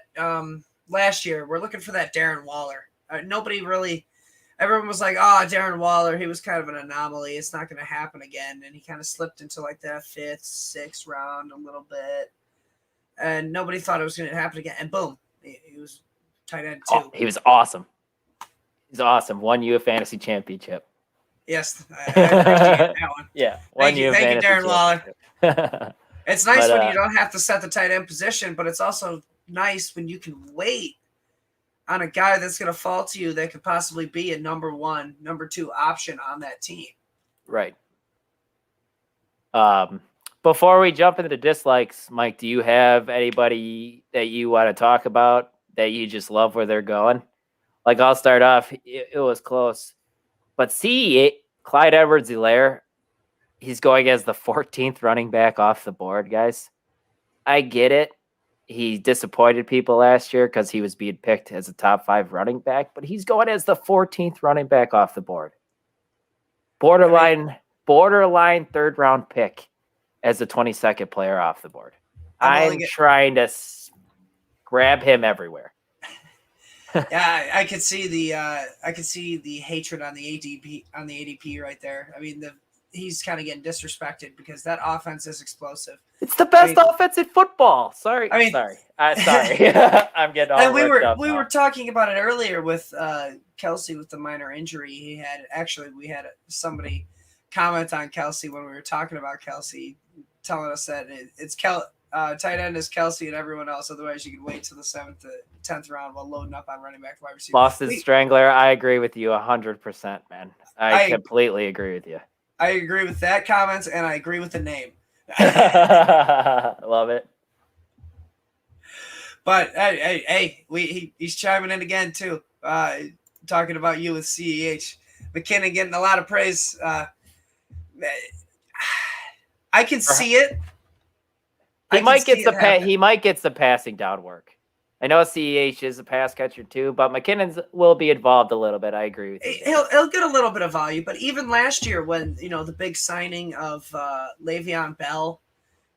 Last year, we're looking for that Darren Waller. Everyone was like, "Oh, Darren Waller, he was kind of an anomaly. It's not going to happen again." And he kind of slipped into like that 5th, 6th round a little bit, and nobody thought it was going to happen again. And boom, he was tight end 2. Oh, he was awesome. He's awesome. Won you a fantasy championship. Yes, I appreciate that one. Yeah, thank you, Darren Waller. It's nice when you don't have to set the tight end position, but it's also nice when you can wait on a guy that's going to fall to you that could possibly be a number 1, number 2 option on that team. Right. Before we jump into the dislikes, Mike, do you have anybody that you want to talk about that you just love where they're going? Like, I'll start off. It was close. But see, Clyde Edwards-Helaire, he's going as the 14th running back off the board, guys. I get it. He disappointed people last year because he was being picked as a top 5 running back, but he's going as the 14th running back off the board. Borderline 3rd round pick as the 22nd player off the board. I'm trying to grab him everywhere. Yeah, I could see the hatred on the ADP right there. I mean, he's kind of getting disrespected because that offense is explosive. It's the best offense in football. Sorry. Sorry. I'm getting all. And we were talking about it earlier with Kelsey with the minor injury. We had somebody comment on Kelsey when we were talking about Kelsey, telling us that it's tight end is Kelsey and everyone else. Otherwise, you could wait till the 7th to 10th round while loading up on running back, wide receiver. Boston Strangler. I agree with you 100%, man. I completely agree with you. I agree with that comment, and I agree with the name. Love it. But hey, he's chiming in again too, talking about you with CEH. McKinnon getting a lot of praise. I can see it. He might get the passing down work. I know CEH is a pass catcher too, but McKinnon will be involved a little bit. I agree with you. He'll get a little bit of value, but even last year when the big signing of Le'Veon Bell,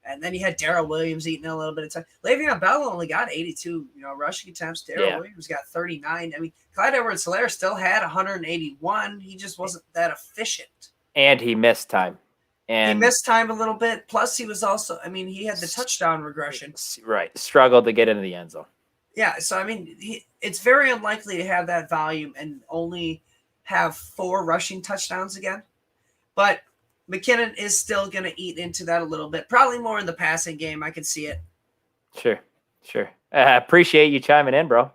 and then you had Darrell Williams eating a little bit of time. Le'Veon Bell only got 82, rushing attempts. Darrell Williams got 39. I mean, Clyde Edwards-Helaire still had 181. He just wasn't that efficient. And he missed time. He missed time a little bit. Plus, he was also, he had the touchdown regression. Right. Struggled to get into the end zone. Yeah, so, it's very unlikely to have that volume and only have 4 rushing touchdowns again. But McKinnon is still going to eat into that a little bit. Probably more in the passing game. I can see it. Sure. Appreciate you chiming in, bro.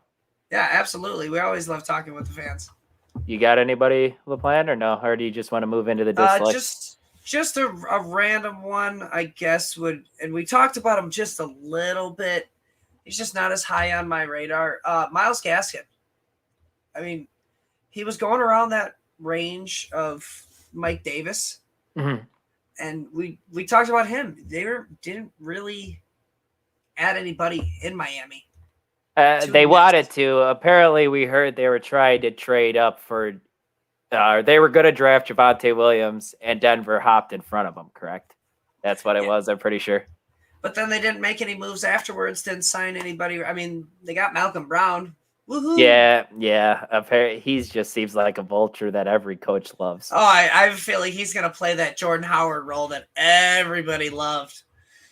Yeah, absolutely. We always love talking with the fans. You got anybody on the plan or no? Or do you just want to move into the dislikes? Just a random one, I guess, and we talked about him just a little bit. He's just not as high on my radar. Myles Gaskin. He was going around that range of Mike Davis. Mm-hmm. And we talked about him. They didn't really add anybody in Miami. They wanted to. Apparently, we heard they were trying to trade up for they were going to draft Javonte Williams, and Denver hopped in front of them, correct? That's what it was, I'm pretty sure. But then they didn't make any moves afterwards, didn't sign anybody. I mean, they got Malcolm Brown. Woohoo! Yeah. Apparently, he just seems like a vulture that every coach loves. Oh, I feel like he's going to play that Jordan Howard role that everybody loved.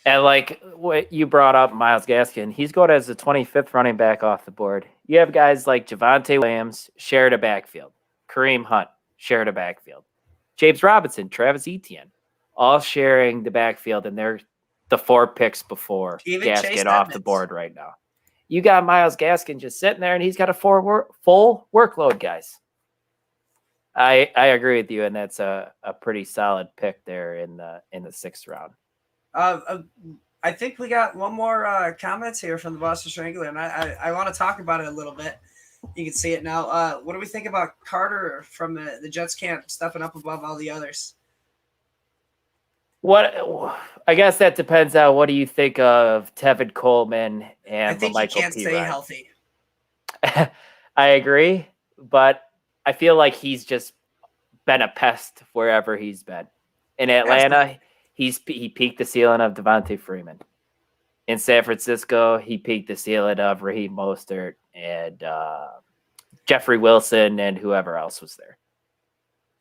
And like what you brought up, Myles Gaskin, he's going as the 25th running back off the board. You have guys like Javonte Williams, shared a backfield. Kareem Hunt, shared a backfield. James Robinson, Travis Etienne, all sharing the backfield, and they're the 4 picks before Even Gaskin Chase off Edmonds. the board right now. You got Myles Gaskin just sitting there, and he's got a full workload, guys. I agree with you, and that's a pretty solid pick there in the 6th round. I think we got one more comments here from the Boston Strangler, and I want to talk about it a little bit. You can see it now. What do we think about Carter from the Jets camp stepping up above all the others? What I guess that depends on what do you think of Tevin Coleman and I think Michael he can't P. stay Ryan. healthy. I agree, but I feel like he's just been a pest wherever he's been. In Atlanta, he peaked the ceiling of Devontae Freeman. In San Francisco, he peaked the ceiling of Raheem Mostert and Jeffrey Wilson and whoever else was there.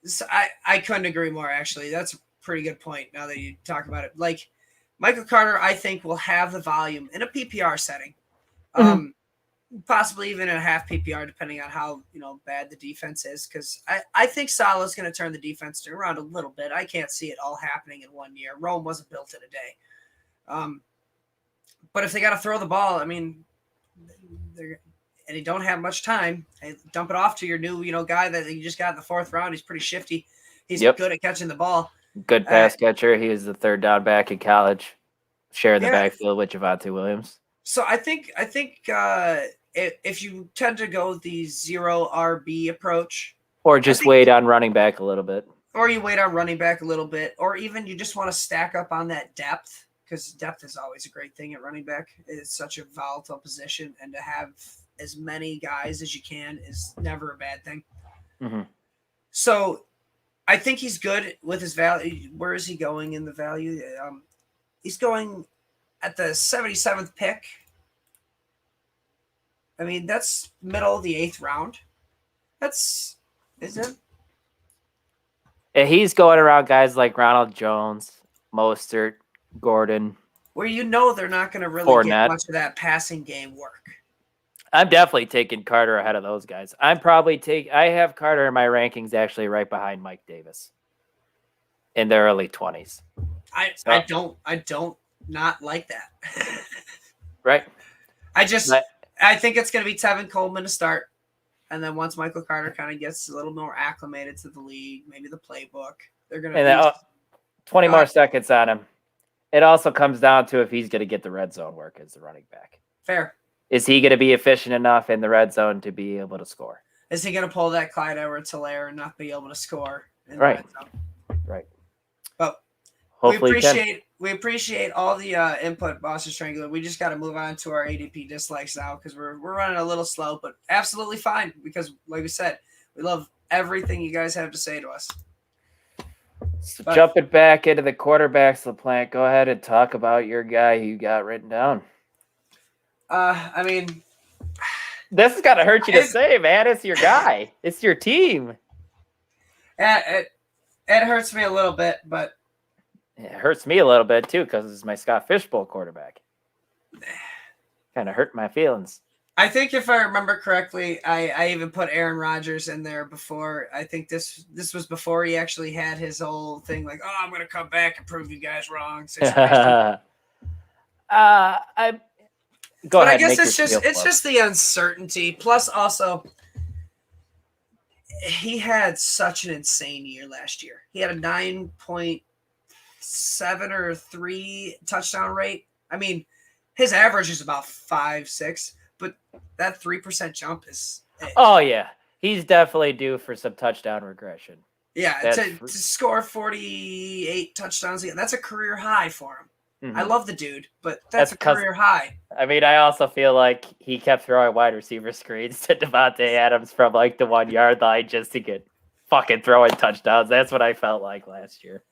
So I couldn't agree more, actually. That's a pretty good point now that you talk about it. Like, Michael Carter, I think, will have the volume in a PPR setting. Possibly even in a half PPR, depending on how bad the defense is. Because I think Salah's going to turn the defense around a little bit. I can't see it all happening in 1 year. Rome wasn't built in a day. But if they got to throw the ball, I mean, and you don't have much time, dump it off to your new guy that you just got in the 4th round. He's pretty shifty. He's good at catching the ball. Good pass catcher. He was the 3rd down back in college, sharing the backfield with Javonte Williams. So I think if you tend to go the 0 RB approach, or just wait on running back a little bit, or you wait on running back a little bit, or even you just want to stack up on that depth, because depth is always a great thing at running back. It's such a volatile position, and to have as many guys as you can is never a bad thing. Mm-hmm. So I think he's good with his value. Where is he going in the value? He's going at the 77th pick. I mean, that's middle of the 8th round. Is it? And he's going around guys like Ronald Jones, Mostert, Gordon. Where they're not going to really get much of that passing game work. I'm definitely taking Carter ahead of those guys. I have Carter in my rankings actually right behind Mike Davis in the early 20s. I don't not like that. Right. I think it's going to be Tevin Coleman to start. And then once Michael Carter kind of gets a little more acclimated to the league, maybe the playbook, they're going to 20 more seconds on him. It also comes down to if he's going to get the red zone work as the running back. Fair. Is he going to be efficient enough in the red zone to be able to score? Is he going to pull that Clyde Edwards-Helaire and not be able to score in the red zone? Right. But hopefully we appreciate all the input, Boston Strangler. We just got to move on to our ADP dislikes now because we're running a little slow, but absolutely fine because, like we said, we love everything you guys have to say to us. So jumping back into the quarterbacks, LaPlante, go ahead and talk about your guy who you got written down. I mean, this is got to hurt you to say, man. It's your guy. It's your team. It hurts me a little bit, but it hurts me a little bit too because it's my Scott Fishbowl quarterback. Kind of hurt my feelings. I think if I remember correctly, I even put Aaron Rodgers in there before. I think this was before he actually had his whole thing like, oh, I'm going to come back and prove you guys wrong. I guess it's just the uncertainty. Plus, also, he had such an insane year last year. He had a 9.7 or 3 touchdown rate. I mean, his average is about 5-6, but that 3% jump is. Oh yeah, he's definitely due for some touchdown regression. Yeah, to score 48 touchdowns again, that's a career high for him. Mm-hmm. I love the dude, but that's a career high. I mean, I also feel like he kept throwing wide receiver screens to Devontae Adams from like the 1 yard line just to get fucking throwing touchdowns. That's what I felt like last year.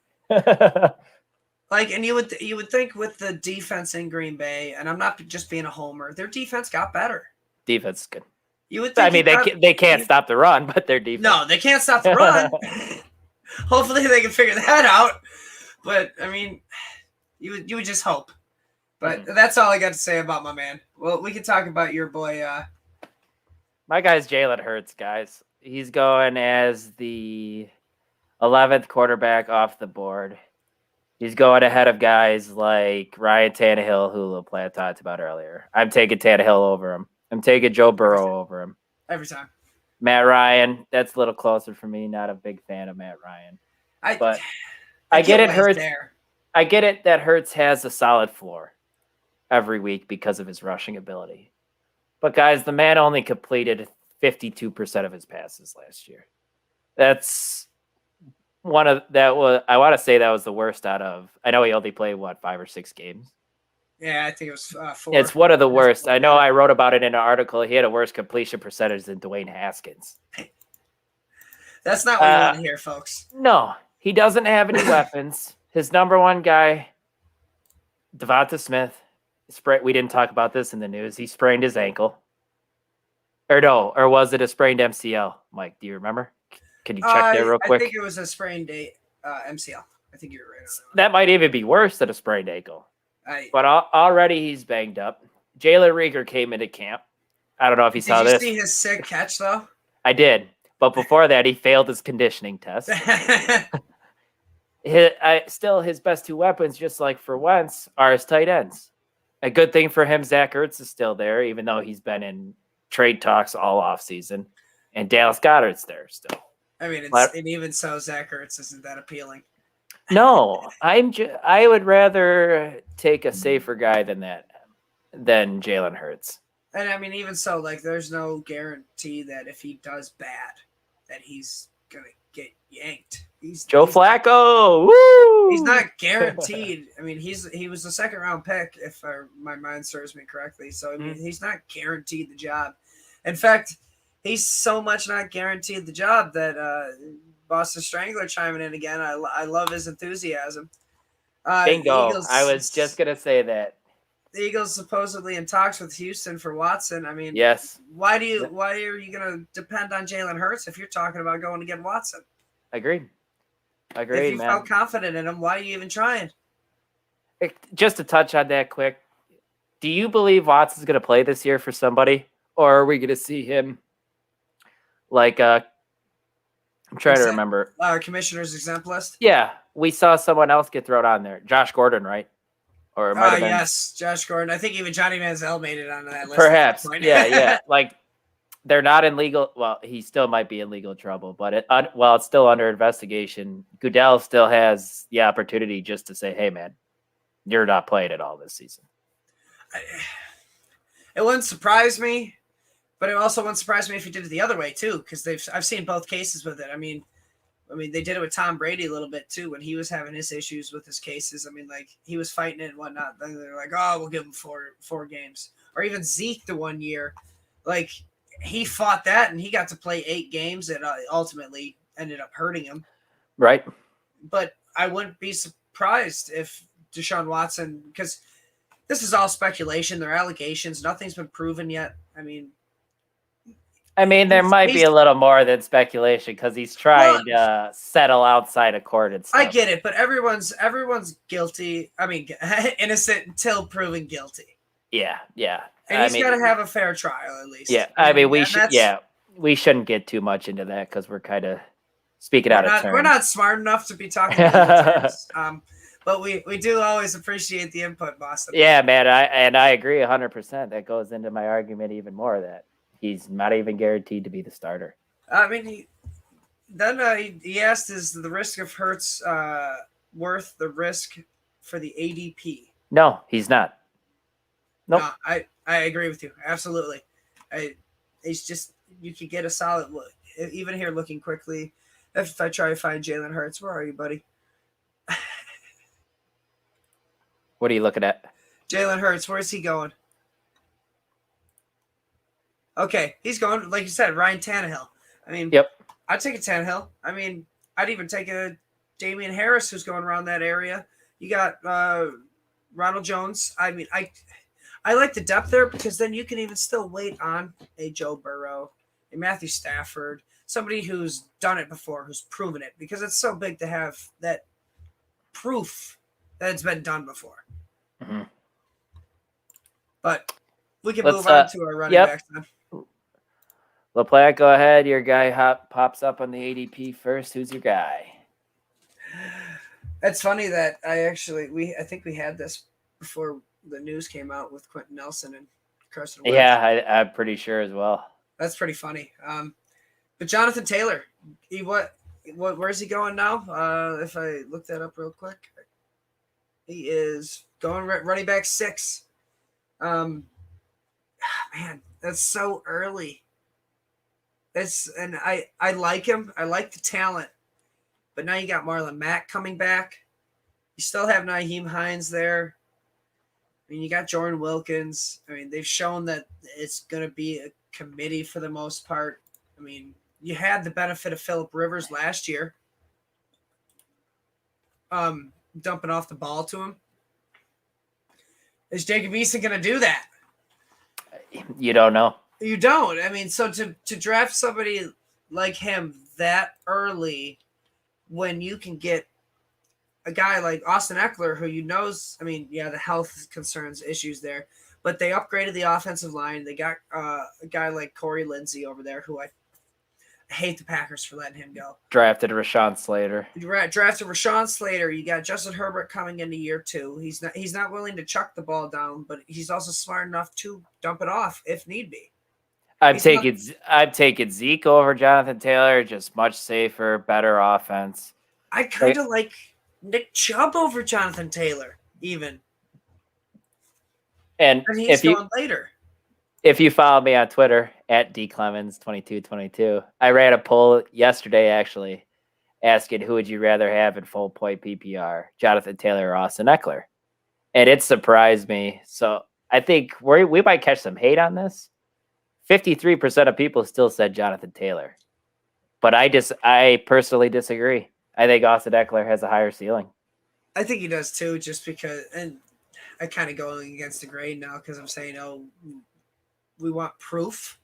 Like, and you would think with the defense in Green Bay, and I'm not just being a homer, their defense got better. Defense is good. You would I think mean, they can't stop the run, but their defense. No, they can't stop the run. Hopefully, they can figure that out. But I mean, you would just hope. But that's all I got to say about my man. Well, we can talk about your boy. My guy's Jalen Hurts, guys. He's going as the 11th quarterback off the board. He's going ahead of guys like Ryan Tannehill, who LaPlante talked about earlier. I'm taking Tannehill over him. I'm taking Joe Burrow over him. Every time. Matt Ryan, that's a little closer for me. Not a big fan of Matt Ryan. I get it, Hurts. I get it that Hurts has a solid floor every week because of his rushing ability. But guys, the man only completed 52% of his passes last year. That's I want to say that was the worst out of. I know he only played 5 or 6 games. Yeah, I think it was 4. It's one of the worst. I know I wrote about it in an article. He had a worse completion percentage than Dwayne Haskins. That's not what you want to hear, folks. No, he doesn't have any weapons. His number one guy, Devonta Smith, we didn't talk about this in the news. He sprained his ankle. Or was it a sprained MCL? Mike, do you remember? Can you check that real quick? I think it was a sprained MCL. I think you're right on that might even be worse than a sprained ankle. But already he's banged up. Jalen Reagor came into camp. I don't know if you saw this. Did you see his sick catch, though? I did. But before that, he failed his conditioning test. His best 2 weapons, just like for Wentz, are his tight ends. A good thing for him, Zach Ertz is still there, even though he's been in trade talks all offseason. And Dallas Goedert's there still. I mean, and even so, Zach Ertz isn't that appealing. No, I would rather take a safer guy than Jalen Hurts. And I mean, even so, like, there's no guarantee that if he does bad, that he's gonna get yanked. Joe Flacco. Woo! He's not guaranteed. I mean, he was a 2nd round pick, if my mind serves me correctly. So I mean, he's not guaranteed the job. In fact, he's so much not guaranteed the job that Boston Strangler chiming in again. I love his enthusiasm. Bingo. I was just gonna say that. The Eagles supposedly in talks with Houston for Watson. I mean, yes. Why are you gonna depend on Jalen Hurts if you're talking about going to get Watson? Agreed, if you felt confident in him, why are you even trying? Just to touch on that quick, do you believe Watson's going to play this year for somebody? Or are we going to see him like I'm trying to remember. Commissioner's exempt list? Yeah, we saw someone else get thrown on there. Josh Gordon, right? Or it might have been. Yes, Josh Gordon. I think even Johnny Manziel made it onto that list. Perhaps. Yeah. Like, they're not in legal. Well, he still might be in legal trouble, but it's still under investigation. Goodell still has the opportunity just to say, "Hey, man, you're not playing at all this season." It wouldn't surprise me, but it also wouldn't surprise me if he did it the other way too, because I've seen both cases with it. I mean, they did it with Tom Brady a little bit too when he was having his issues with his cases. I mean, like, he was fighting it and whatnot. Then they're like, "Oh, we'll give him four games." Or even Zeke the one year, like, he fought that and he got to play 8 games that ultimately ended up hurting him. Right. But I wouldn't be surprised if Deshaun Watson, because this is all speculation. They're allegations. Nothing's been proven yet. I mean, there might be a little more than speculation because he's trying to settle outside of court and stuff. I get it, but everyone's guilty. I mean, innocent until proven guilty. Yeah. And he's got to have a fair trial at least. Yeah, we shouldn't get too much into that because we're kind of speaking out of turn. We're not smart enough to be talking about terms. But we do always appreciate the input, Boston. Yeah, man, I agree 100%. That goes into my argument even more that he's not even guaranteed to be the starter. I mean, he asked, is the risk of Hurts worth the risk for the ADP? No, he's not. Nope. No, I agree with you. Absolutely. It's just, you could get a solid look. Even here looking quickly, if I try to find Jalen Hurts, where are you, buddy? What are you looking at? Jalen Hurts, where's he going? Okay, he's going, like you said, Ryan Tannehill. I mean, yep. I'd take a Tannehill. I mean, I'd even take a Damian Harris who's going around that area. You got Ronald Jones. I mean, I like the depth there because then you can even still wait on a Joe Burrow, a Matthew Stafford, somebody who's done it before, who's proven it, because it's so big to have that proof that it's been done before. Mm-hmm. But we can move on to our running backs then. LaPlatte, go ahead. Your guy pops up on the ADP first. Who's your guy? It's funny that I think we had this before the news came out with Quentin Nelson and Carson Wentz. Yeah, I'm pretty sure as well. That's pretty funny. But Jonathan Taylor, where's he going now? If I look that up real quick, he is going running back 6. Man, that's so early. I like him. I like the talent. But now you got Marlon Mack coming back. You still have Nyheim Hines there. I mean, you got Jordan Wilkins. I mean, they've shown that it's going to be a committee for the most part. I mean, you had the benefit of Phillip Rivers last year, dumping off the ball to him. Is Jacob Eason going to do that? You don't know. You don't. I mean, so to draft somebody like him that early when you can get a guy like Austin Eckler, who the health concerns, issues there, but they upgraded the offensive line. They got a guy like Corey Lindsey over there, who I hate the Packers for letting him go. Drafted Rashawn Slater. Drafted Rashawn Slater. You got Justin Herbert coming into year 2. He's not willing to chuck the ball down, but he's also smart enough to dump it off if need be. I'm taking Zeke over Jonathan Taylor. Just much safer, better offense. I kind of like Nick Chubb over Jonathan Taylor, even. And he's going later. If you follow me on Twitter at dclemens2222, I ran a poll yesterday actually asking who would you rather have in full point PPR, Jonathan Taylor or Austin Eckler, and it surprised me. So I think we might catch some hate on this. 53% of people still said Jonathan Taylor, but I personally disagree. I think Austin Eckler has a higher ceiling. I think he does too, just because, and I kind of going against the grain now because I'm saying, we want proof.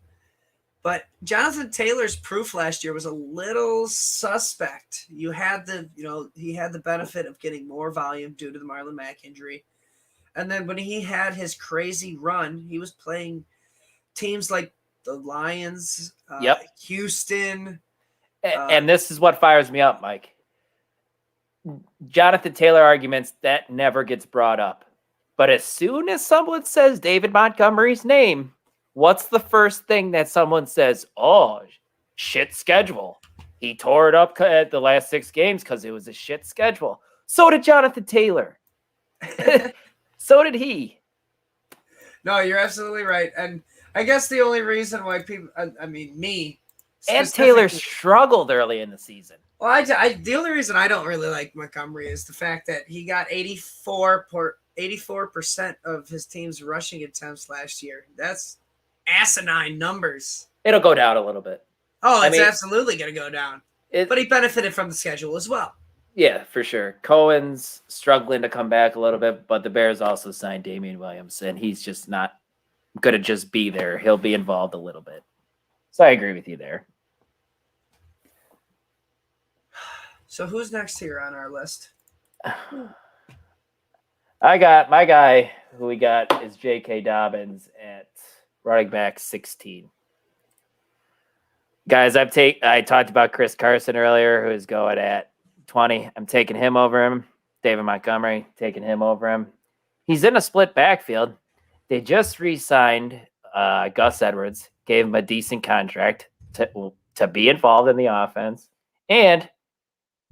But Jonathan Taylor's proof last year was a little suspect. He had the benefit of getting more volume due to the Marlon Mack injury. And then when he had his crazy run, he was playing teams like the Lions, Houston. And this is what fires me up, Mike. Jonathan Taylor arguments that never gets brought up. But as soon as someone says David Montgomery's name, what's the first thing that someone says? Oh, shit schedule. He tore it up at the last 6 games because it was a shit schedule. So did Jonathan Taylor. So did he. No, you're absolutely right. And I guess the only reason why people, me. And Taylor struggled early in the season. Well, the only reason I don't really like Montgomery is the fact that he got 84% of his team's rushing attempts last year. That's asinine numbers. It'll go down a little bit. Oh, it's absolutely going to go down. But he benefited from the schedule as well. Yeah, for sure. Cohen's struggling to come back a little bit, but the Bears also signed Damian Williams, and he's just not going to just be there. He'll be involved a little bit. So I agree with you there. So who's next here on our list? I got my guy who we got is J.K. Dobbins at running back 16. Guys, I talked about Chris Carson earlier, who is going at 20. I'm taking him over him. David Montgomery, taking him over him. He's in a split backfield. They just re-signed Gus Edwards, gave him a decent contract to be involved in the offense. And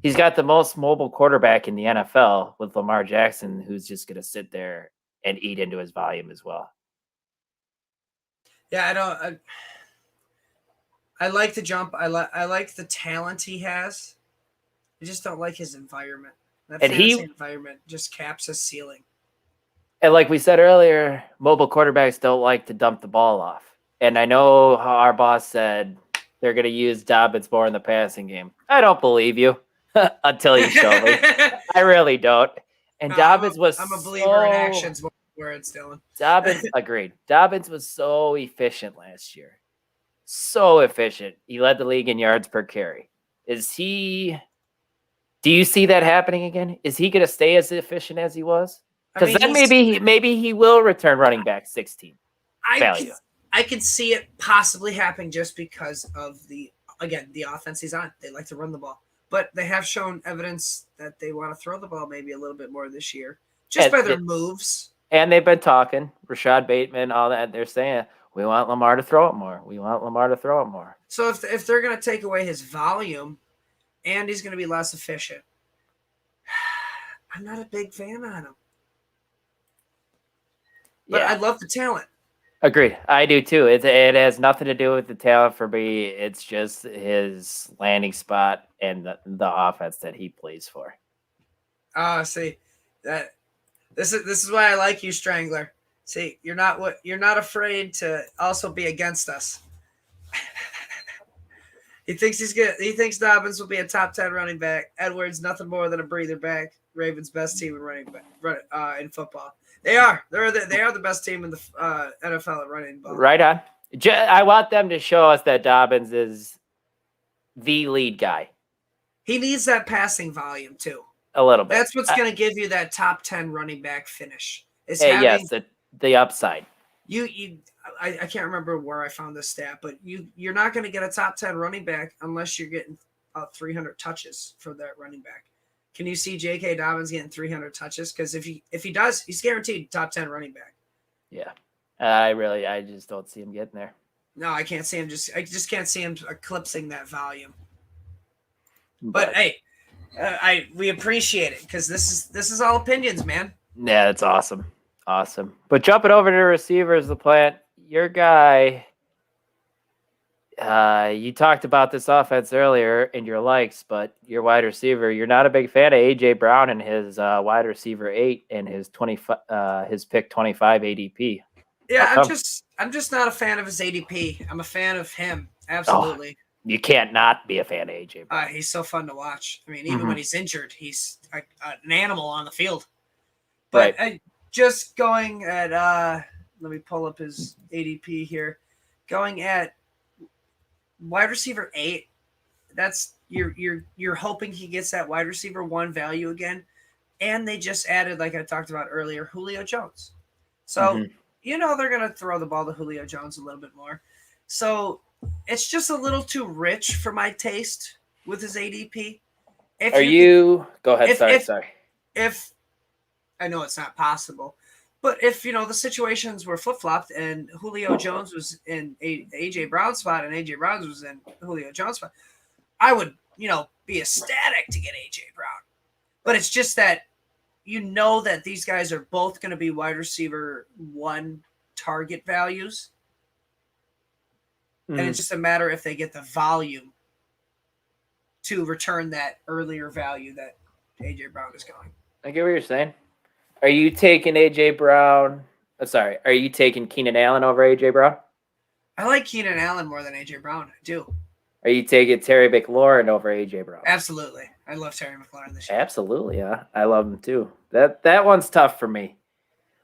he's got the most mobile quarterback in the NFL with Lamar Jackson, who's just going to sit there and eat into his volume as well. Yeah, I like the jump. I like the talent he has. I just don't like his environment. That fantasy environment just caps his ceiling. And like we said earlier, mobile quarterbacks don't like to dump the ball off. And I know how our boss said they're going to use Dobbins more in the passing game. I don't believe you until you show me. I really don't. And Dobbins was I'm a believer in so actions more than words, Dylan. Dobbins agreed. Dobbins was so efficient last year. So efficient. He led the league in yards per carry. Do you see that happening again? Is he going to stay as efficient as he was? I Because mean, then maybe he will return running back 16 value. I can see it possibly happening just because of the offense he's on. They like to run the ball, but they have shown evidence that they want to throw the ball maybe a little bit more this year, just by their moves. And they've been talking, Rashad Bateman, all that. They're saying, we want Lamar to throw it more. We want Lamar to throw it more. So if they're going to take away his volume and he's going to be less efficient, I'm not a big fan on him. But I love the talent. Agreed. I do too. It has nothing to do with the talent for me. It's just his landing spot and the offense that he plays for. See that this is why I like you, Strangler. See, you're not afraid to also be against us. He thinks Dobbins will be a top 10 running back. Edwards, nothing more than a breather back. Ravens' best team in running back in football. They are the best team in the NFL at running ball. Right on. I want them to show us that Dobbins is the lead guy. He needs that passing volume too. A little bit. That's what's going to give you that top 10 running back finish. Yes, the upside. I can't remember where I found this stat, but you're not going to get a top 10 running back unless you're getting 300 touches for that running back. Can you see J.K. Dobbins getting 300 touches? Because if he does, he's guaranteed top 10 running back. Yeah, I just don't see him getting there. No, I can't see him. I just can't see him eclipsing that volume. But hey, we appreciate it because this is all opinions, man. Yeah, that's awesome. But jumping over to receivers, the plant, your guy. You talked about this offense earlier in your likes, but your wide receiver, you're not a big fan of AJ Brown and his wide receiver 8 and his pick 25 ADP. Yeah, I'm just not a fan of his ADP. I'm a fan of him. Absolutely. Oh, you can't not be a fan of AJ Brown. He's so fun to watch. I mean, even when he's injured, he's an animal on the field. But right. Just going at let me pull up his ADP here. Going at wide receiver 8, that's you're hoping he gets that wide receiver 1 value again. And they just added, like I talked about earlier, Julio Jones. So they're gonna throw the ball to Julio Jones a little bit more. So it's just a little too rich for my taste with his ADP. Go ahead, sorry. If I know it's not possible, but if the situations were flip-flopped and Julio Jones was in AJ Brown's spot and AJ Brown was in Julio Jones' spot, I would be ecstatic to get AJ Brown. But it's just that that these guys are both going to be wide receiver 1 target values, and it's just a matter if they get the volume to return that earlier value that AJ Brown is going. I get what you're saying. Are you taking AJ Brown? Are you taking Keenan Allen over AJ Brown? I like Keenan Allen more than AJ Brown. I do. Are you taking Terry McLaurin over AJ Brown? Absolutely. I love Terry McLaurin this year. Absolutely, yeah. I love him too. That one's tough for me.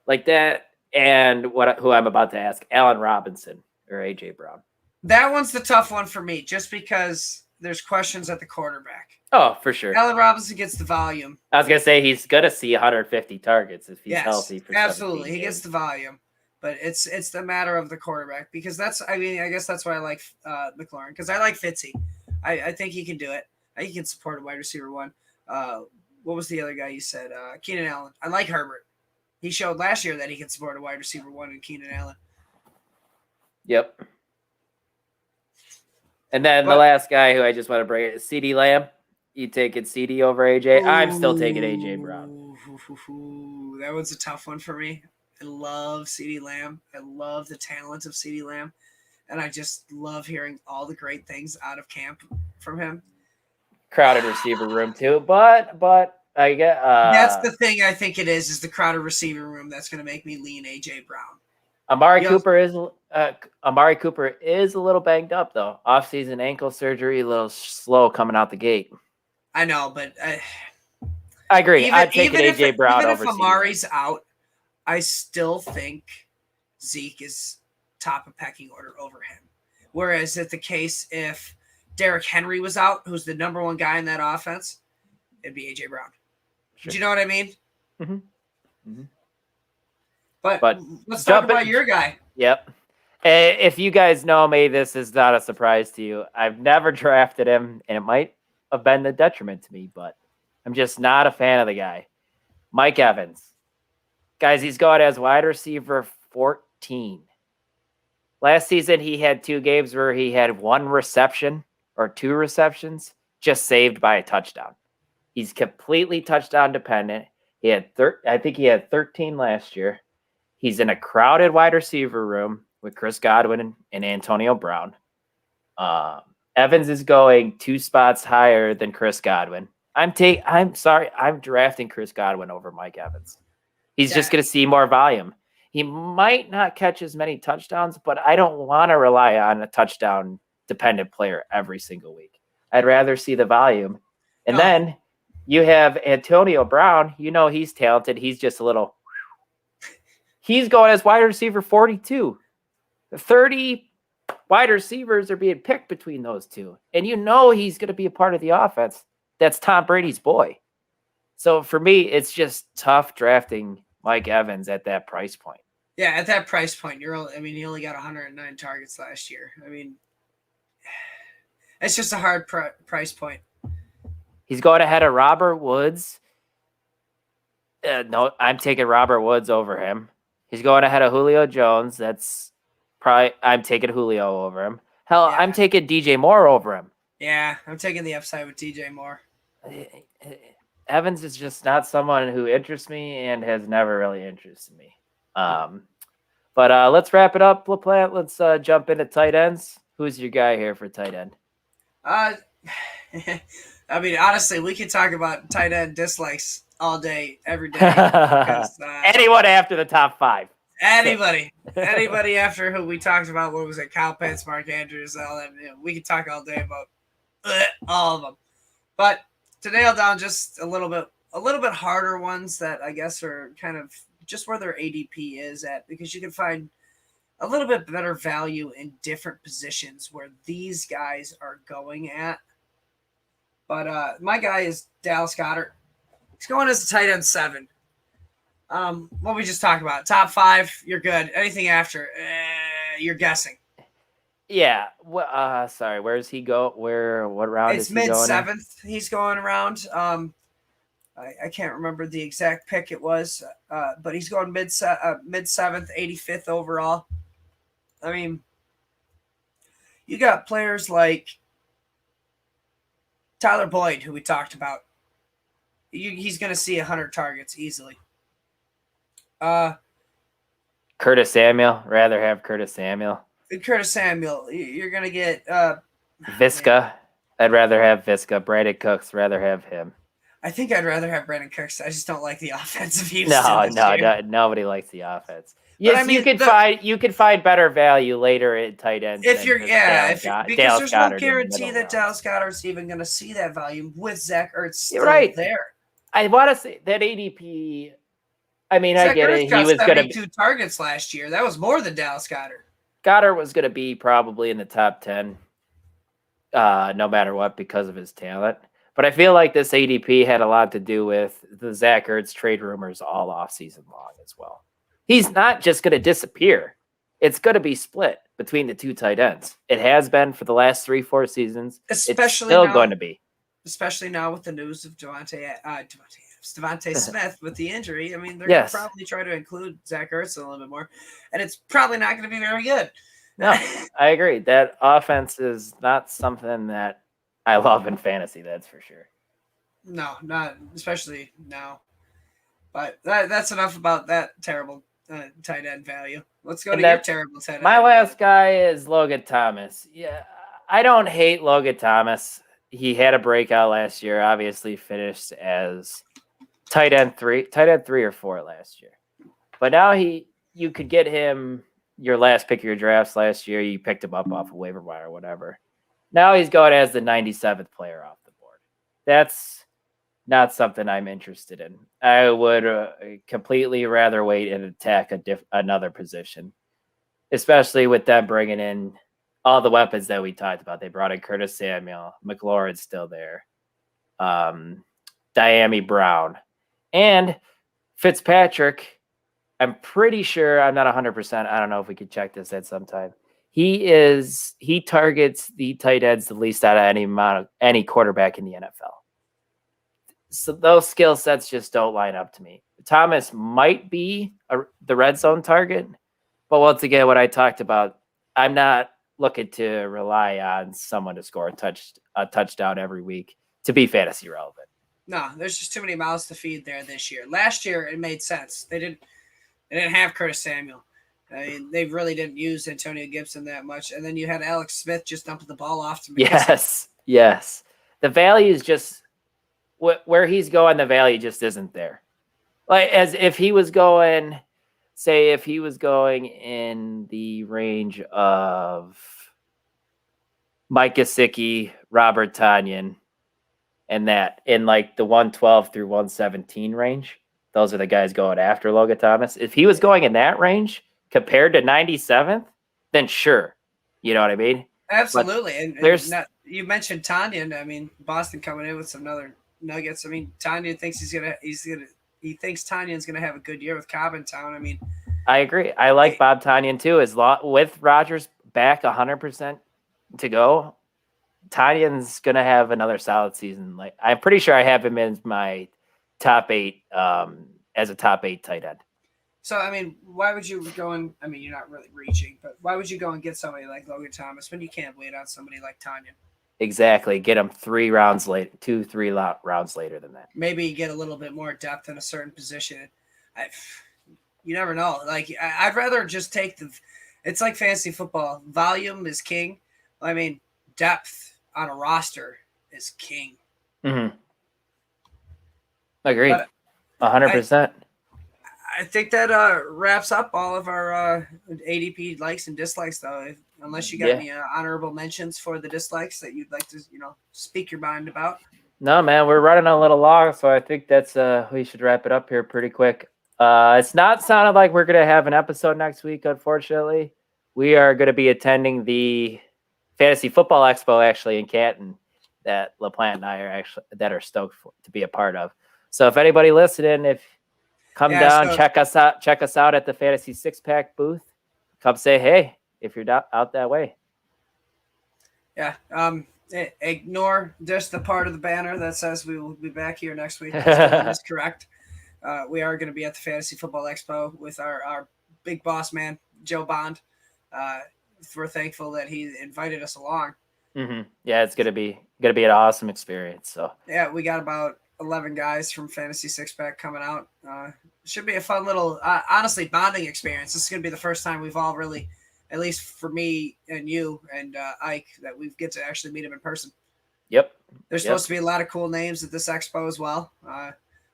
Like that, and who I'm about to ask, Allen Robinson or AJ Brown. That one's the tough one for me, just because there's questions at the quarterback. Oh, for sure. Allen Robinson gets the volume. I was gonna say he's gonna see 150 targets if he's healthy. For absolutely, he gets the volume, but it's the matter of the quarterback because I guess that's why I like McLaurin because I like Fitzy. I think he can do it. He can support a wide receiver 1. What was the other guy you said? Keenan Allen. I like Herbert. He showed last year that he can support a wide receiver 1 in Keenan Allen. Yep. And then the last guy who I just want to bring is CeeDee Lamb. You taking CeeDee over AJ? I'm still taking AJ Brown. That was a tough one for me. I love CeeDee Lamb. I love the talent of CeeDee Lamb. And I just love hearing all the great things out of camp from him. Crowded receiver room too, but I get that's the thing I think it is the crowded receiver room that's going to make me lean AJ Brown. Amari Cooper is a little banged up though. Off-season ankle surgery, a little slow coming out the gate. I know, but I agree. I'd take an AJ Brown even over if CeeDee Lamb. Amari's out, I still think Zeke is top of pecking order over him. Whereas it's the case if Derrick Henry was out, who's the number one guy in that offense, it'd be AJ Brown. Sure. Do you know what I mean? Mm-hmm. Mm-hmm. But let's talk about your guy. Yep. If you guys know me, this is not a surprise to you. I've never drafted him, and it might have been a detriment to me, but I'm just not a fan of the guy. Mike Evans. Guys, he's going as wide receiver 14. Last season, he had 2 games where he had 1 reception or 2 receptions, just saved by a touchdown. He's completely touchdown dependent. He had I think he had 13 last year. He's in a crowded wide receiver room with Chris Godwin and Antonio Brown. Evans is going 2 spots higher than Chris Godwin. I'm sorry, I'm drafting Chris Godwin over Mike Evans. He's just going to see more volume. He might not catch as many touchdowns, but I don't want to rely on a touchdown dependent player every single week. I'd rather see the volume. And then you have Antonio Brown. You know he's talented. He's just a little. He's going as wide receiver 42. 30 wide receivers are being picked between those two. And you know he's going to be a part of the offense. That's Tom Brady's boy. So for me, it's just tough drafting Mike Evans at that price point. Yeah, at that price point, he only got 109 targets last year. I mean, it's just a hard price point. He's going ahead of Robert Woods. No, I'm taking Robert Woods over him. He's going ahead of Julio Jones. I'm taking Julio over him. Hell, yeah. I'm taking DJ Moore over him. Yeah, I'm taking the upside with DJ Moore. Evans is just not someone who interests me and has never really interested me. But let's wrap it up, LaPlante. Let's jump into tight ends. Who's your guy here for tight end? I mean, honestly, we could talk about tight end dislikes all day, every day. Because, anyone after the top 5. Anybody after who we talked about, what was it, Kyle Pitts, Mark Andrews, all that. We could talk all day about all of them. But to nail down just a little bit harder ones that I guess are kind of just where their ADP is at, because you can find a little bit better value in different positions where these guys are going at. But my guy is Dallas Goedert. He's going as a tight end 7. What we just talked about, top 5, you're good. Anything after, you're guessing. Yeah. Sorry. Where's he go? What round is he going? It's mid 7th. He's going around. I can't remember the exact pick it was, but he's going mid 7th, 85th overall. I mean, you got players like Tyler Boyd, who we talked about. He's going to see 100 targets easily. Curtis Samuel. Rather have Curtis Samuel. Curtis Samuel. You're going to get Visca. I'd rather have Visca. Brandon Cooks. Rather have him. I think I'd rather have Brandon Cooks. I just don't like the offensive use. No, nobody likes the offense. Yes, I mean, you could find better value later at tight ends. Because there's no guarantee that Dallas Goedert's even going to see that volume with Zach Ertz still there. I want to say that ADP. I mean, Zach I get Ertz it. He was going to 72 targets last year. That was more than Dallas Goedert. Goedert was going to be probably in the top 10, no matter what, because of his talent. But I feel like this ADP had a lot to do with the Zach Ertz trade rumors all off season long as well. He's not just going to disappear. It's going to be split between the 2 tight ends. It has been for the last 3-4 seasons. Especially it's still now, going to be. Especially now with the news of Devontae Smith with the injury. I mean, they're going to probably try to include Zach Ertz a little bit more. And it's probably not going to be very good. No, I agree. That offense is not something that I love in fantasy, that's for sure. No, not especially now. But that's enough about that terrible tight end value. Let's go to your terrible tight end. My last guy is Logan Thomas. Yeah, I don't hate Logan Thomas. He had a breakout last year. Obviously, finished as tight end 3 or 4 last year. But now you could get him your last pick of your drafts last year. You picked him up off of waiver wire or whatever. Now he's going as the 97th player off the board. That's not something I'm interested in. I would completely rather wait and attack another position, especially with them bringing in all the weapons that we talked about. They brought in Curtis Samuel, McLaurin's still there, Diami Brown, and Fitzpatrick. I'm pretty sure, I'm not 100%. I don't know if we could check this at some time. He targets the tight ends the least out of any quarterback in the NFL. So those skill sets just don't line up to me. Thomas might be the red zone target, but once again, what I talked about, I'm not looking to rely on someone to score a touchdown every week to be fantasy relevant. No, there's just too many mouths to feed there this year. Last year, it made sense. They didn't have Curtis Samuel. I mean, they really didn't use Antonio Gibson that much. And then you had Alex Smith just dumping the ball off to McKissick. Yes. The value is just where he's going. The value just isn't there. Like as if he was going, say, if he was going in the range of Mike Gesicki, Robert Tonyan, and that in like the 112 through 117 range. Those are the guys going after Logan Thomas. If he was going in that range compared to 97th, then sure. You know what I mean? Absolutely. And you mentioned Tonyan. I mean, Boston coming in with some other nuggets. I mean, Tonyan thinks he thinks Tanyan's gonna have a good year with Cobb in town. I mean, I agree. I like Bob Tonyan too. With Rodgers back 100% to go, Tanyan's gonna have another solid season. Like I'm pretty sure I have him in my top 8 as a top 8 tight end. So I mean, why would you go and I mean you're not really reaching, but why would you go and get somebody like Logan Thomas when you can't wait on somebody like Tonyan? Exactly. Get him 3 rounds later, 2-3 rounds later than that. Maybe you get a little bit more depth in a certain position. You never know. Like I'd rather just take it's like fantasy football. Volume is king. I mean, depth on a roster is king. Mm-hmm. Agreed. 100%. I think that wraps up all of our ADP likes and dislikes, though. Unless you got any honorable mentions for the dislikes that you'd like to, speak your mind about. No, man, we're running a little long, so I think that's we should wrap it up here pretty quick. It's not sounded like we're gonna have an episode next week, unfortunately. We are going to be attending the Fantasy Football Expo actually in Canton that LaPlante and I are stoked to be a part of. So if anybody listening, come down, check us out at the Fantasy Six Pack booth. Come say hey if you're out that way. Yeah. Ignore just the part of the banner that says we will be back here next week. That is correct. We are going to be at the Fantasy Football Expo with our big boss man, Joe Bond. We're thankful that he invited us along. Mm-hmm. Yeah, it's gonna be an awesome experience. So yeah, we got about 11 guys from Fantasy Six Pack coming out. Should be a fun little, honestly, bonding experience. This is gonna be the first time we've all really, at least for me and you and Ike, that we get to actually meet him in person. Yep. There's supposed to be a lot of cool names at this expo as well.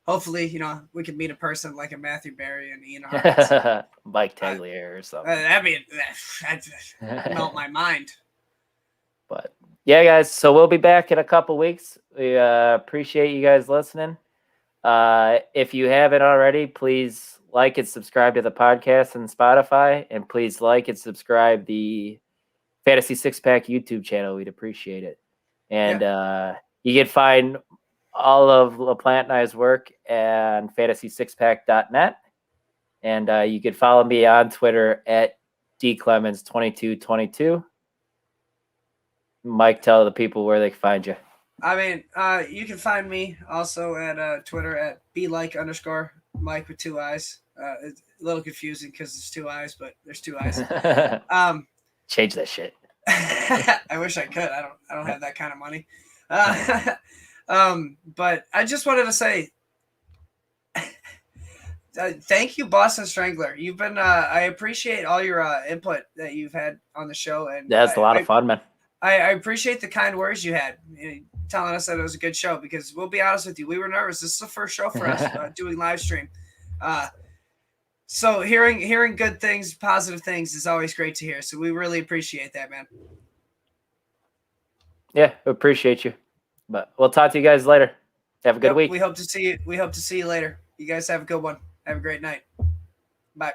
Hopefully, we can meet a person like a Matthew Berry and Ian Harkins. Mike Tagliere or something. That'd melt my mind. But yeah, guys, so we'll be back in a couple weeks. We appreciate you guys listening. If you haven't already, please like and subscribe to the podcast on Spotify, and please like and subscribe the Fantasy Six Pack YouTube channel. We'd appreciate it. And you can find all of LaPlante and I's work at fantasysixpack.net. And you can follow me on Twitter at dclemens2222. Mike, tell the people where they can find you. I mean, you can find me also at Twitter at @BeLike_Mike with 2 eyes. It's a little confusing because there's 2 eyes, but there's 2 eyes. Change that shit. I wish I could. I don't have that kind of money. But I just wanted to say thank you, Boston Strangler. You've been I appreciate all your input that you've had on the show, and that's a lot of fun, man. I appreciate the kind words you had, telling us that it was a good show, because we'll be honest with you, we were nervous. This is the first show for us doing live stream. So hearing good things, positive things is always great to hear. So we really appreciate that, man. Yeah, appreciate you. But we'll talk to you guys later. Have a good week. We hope to see you. We hope to see you later. You guys have a good one. Have a great night. Bye.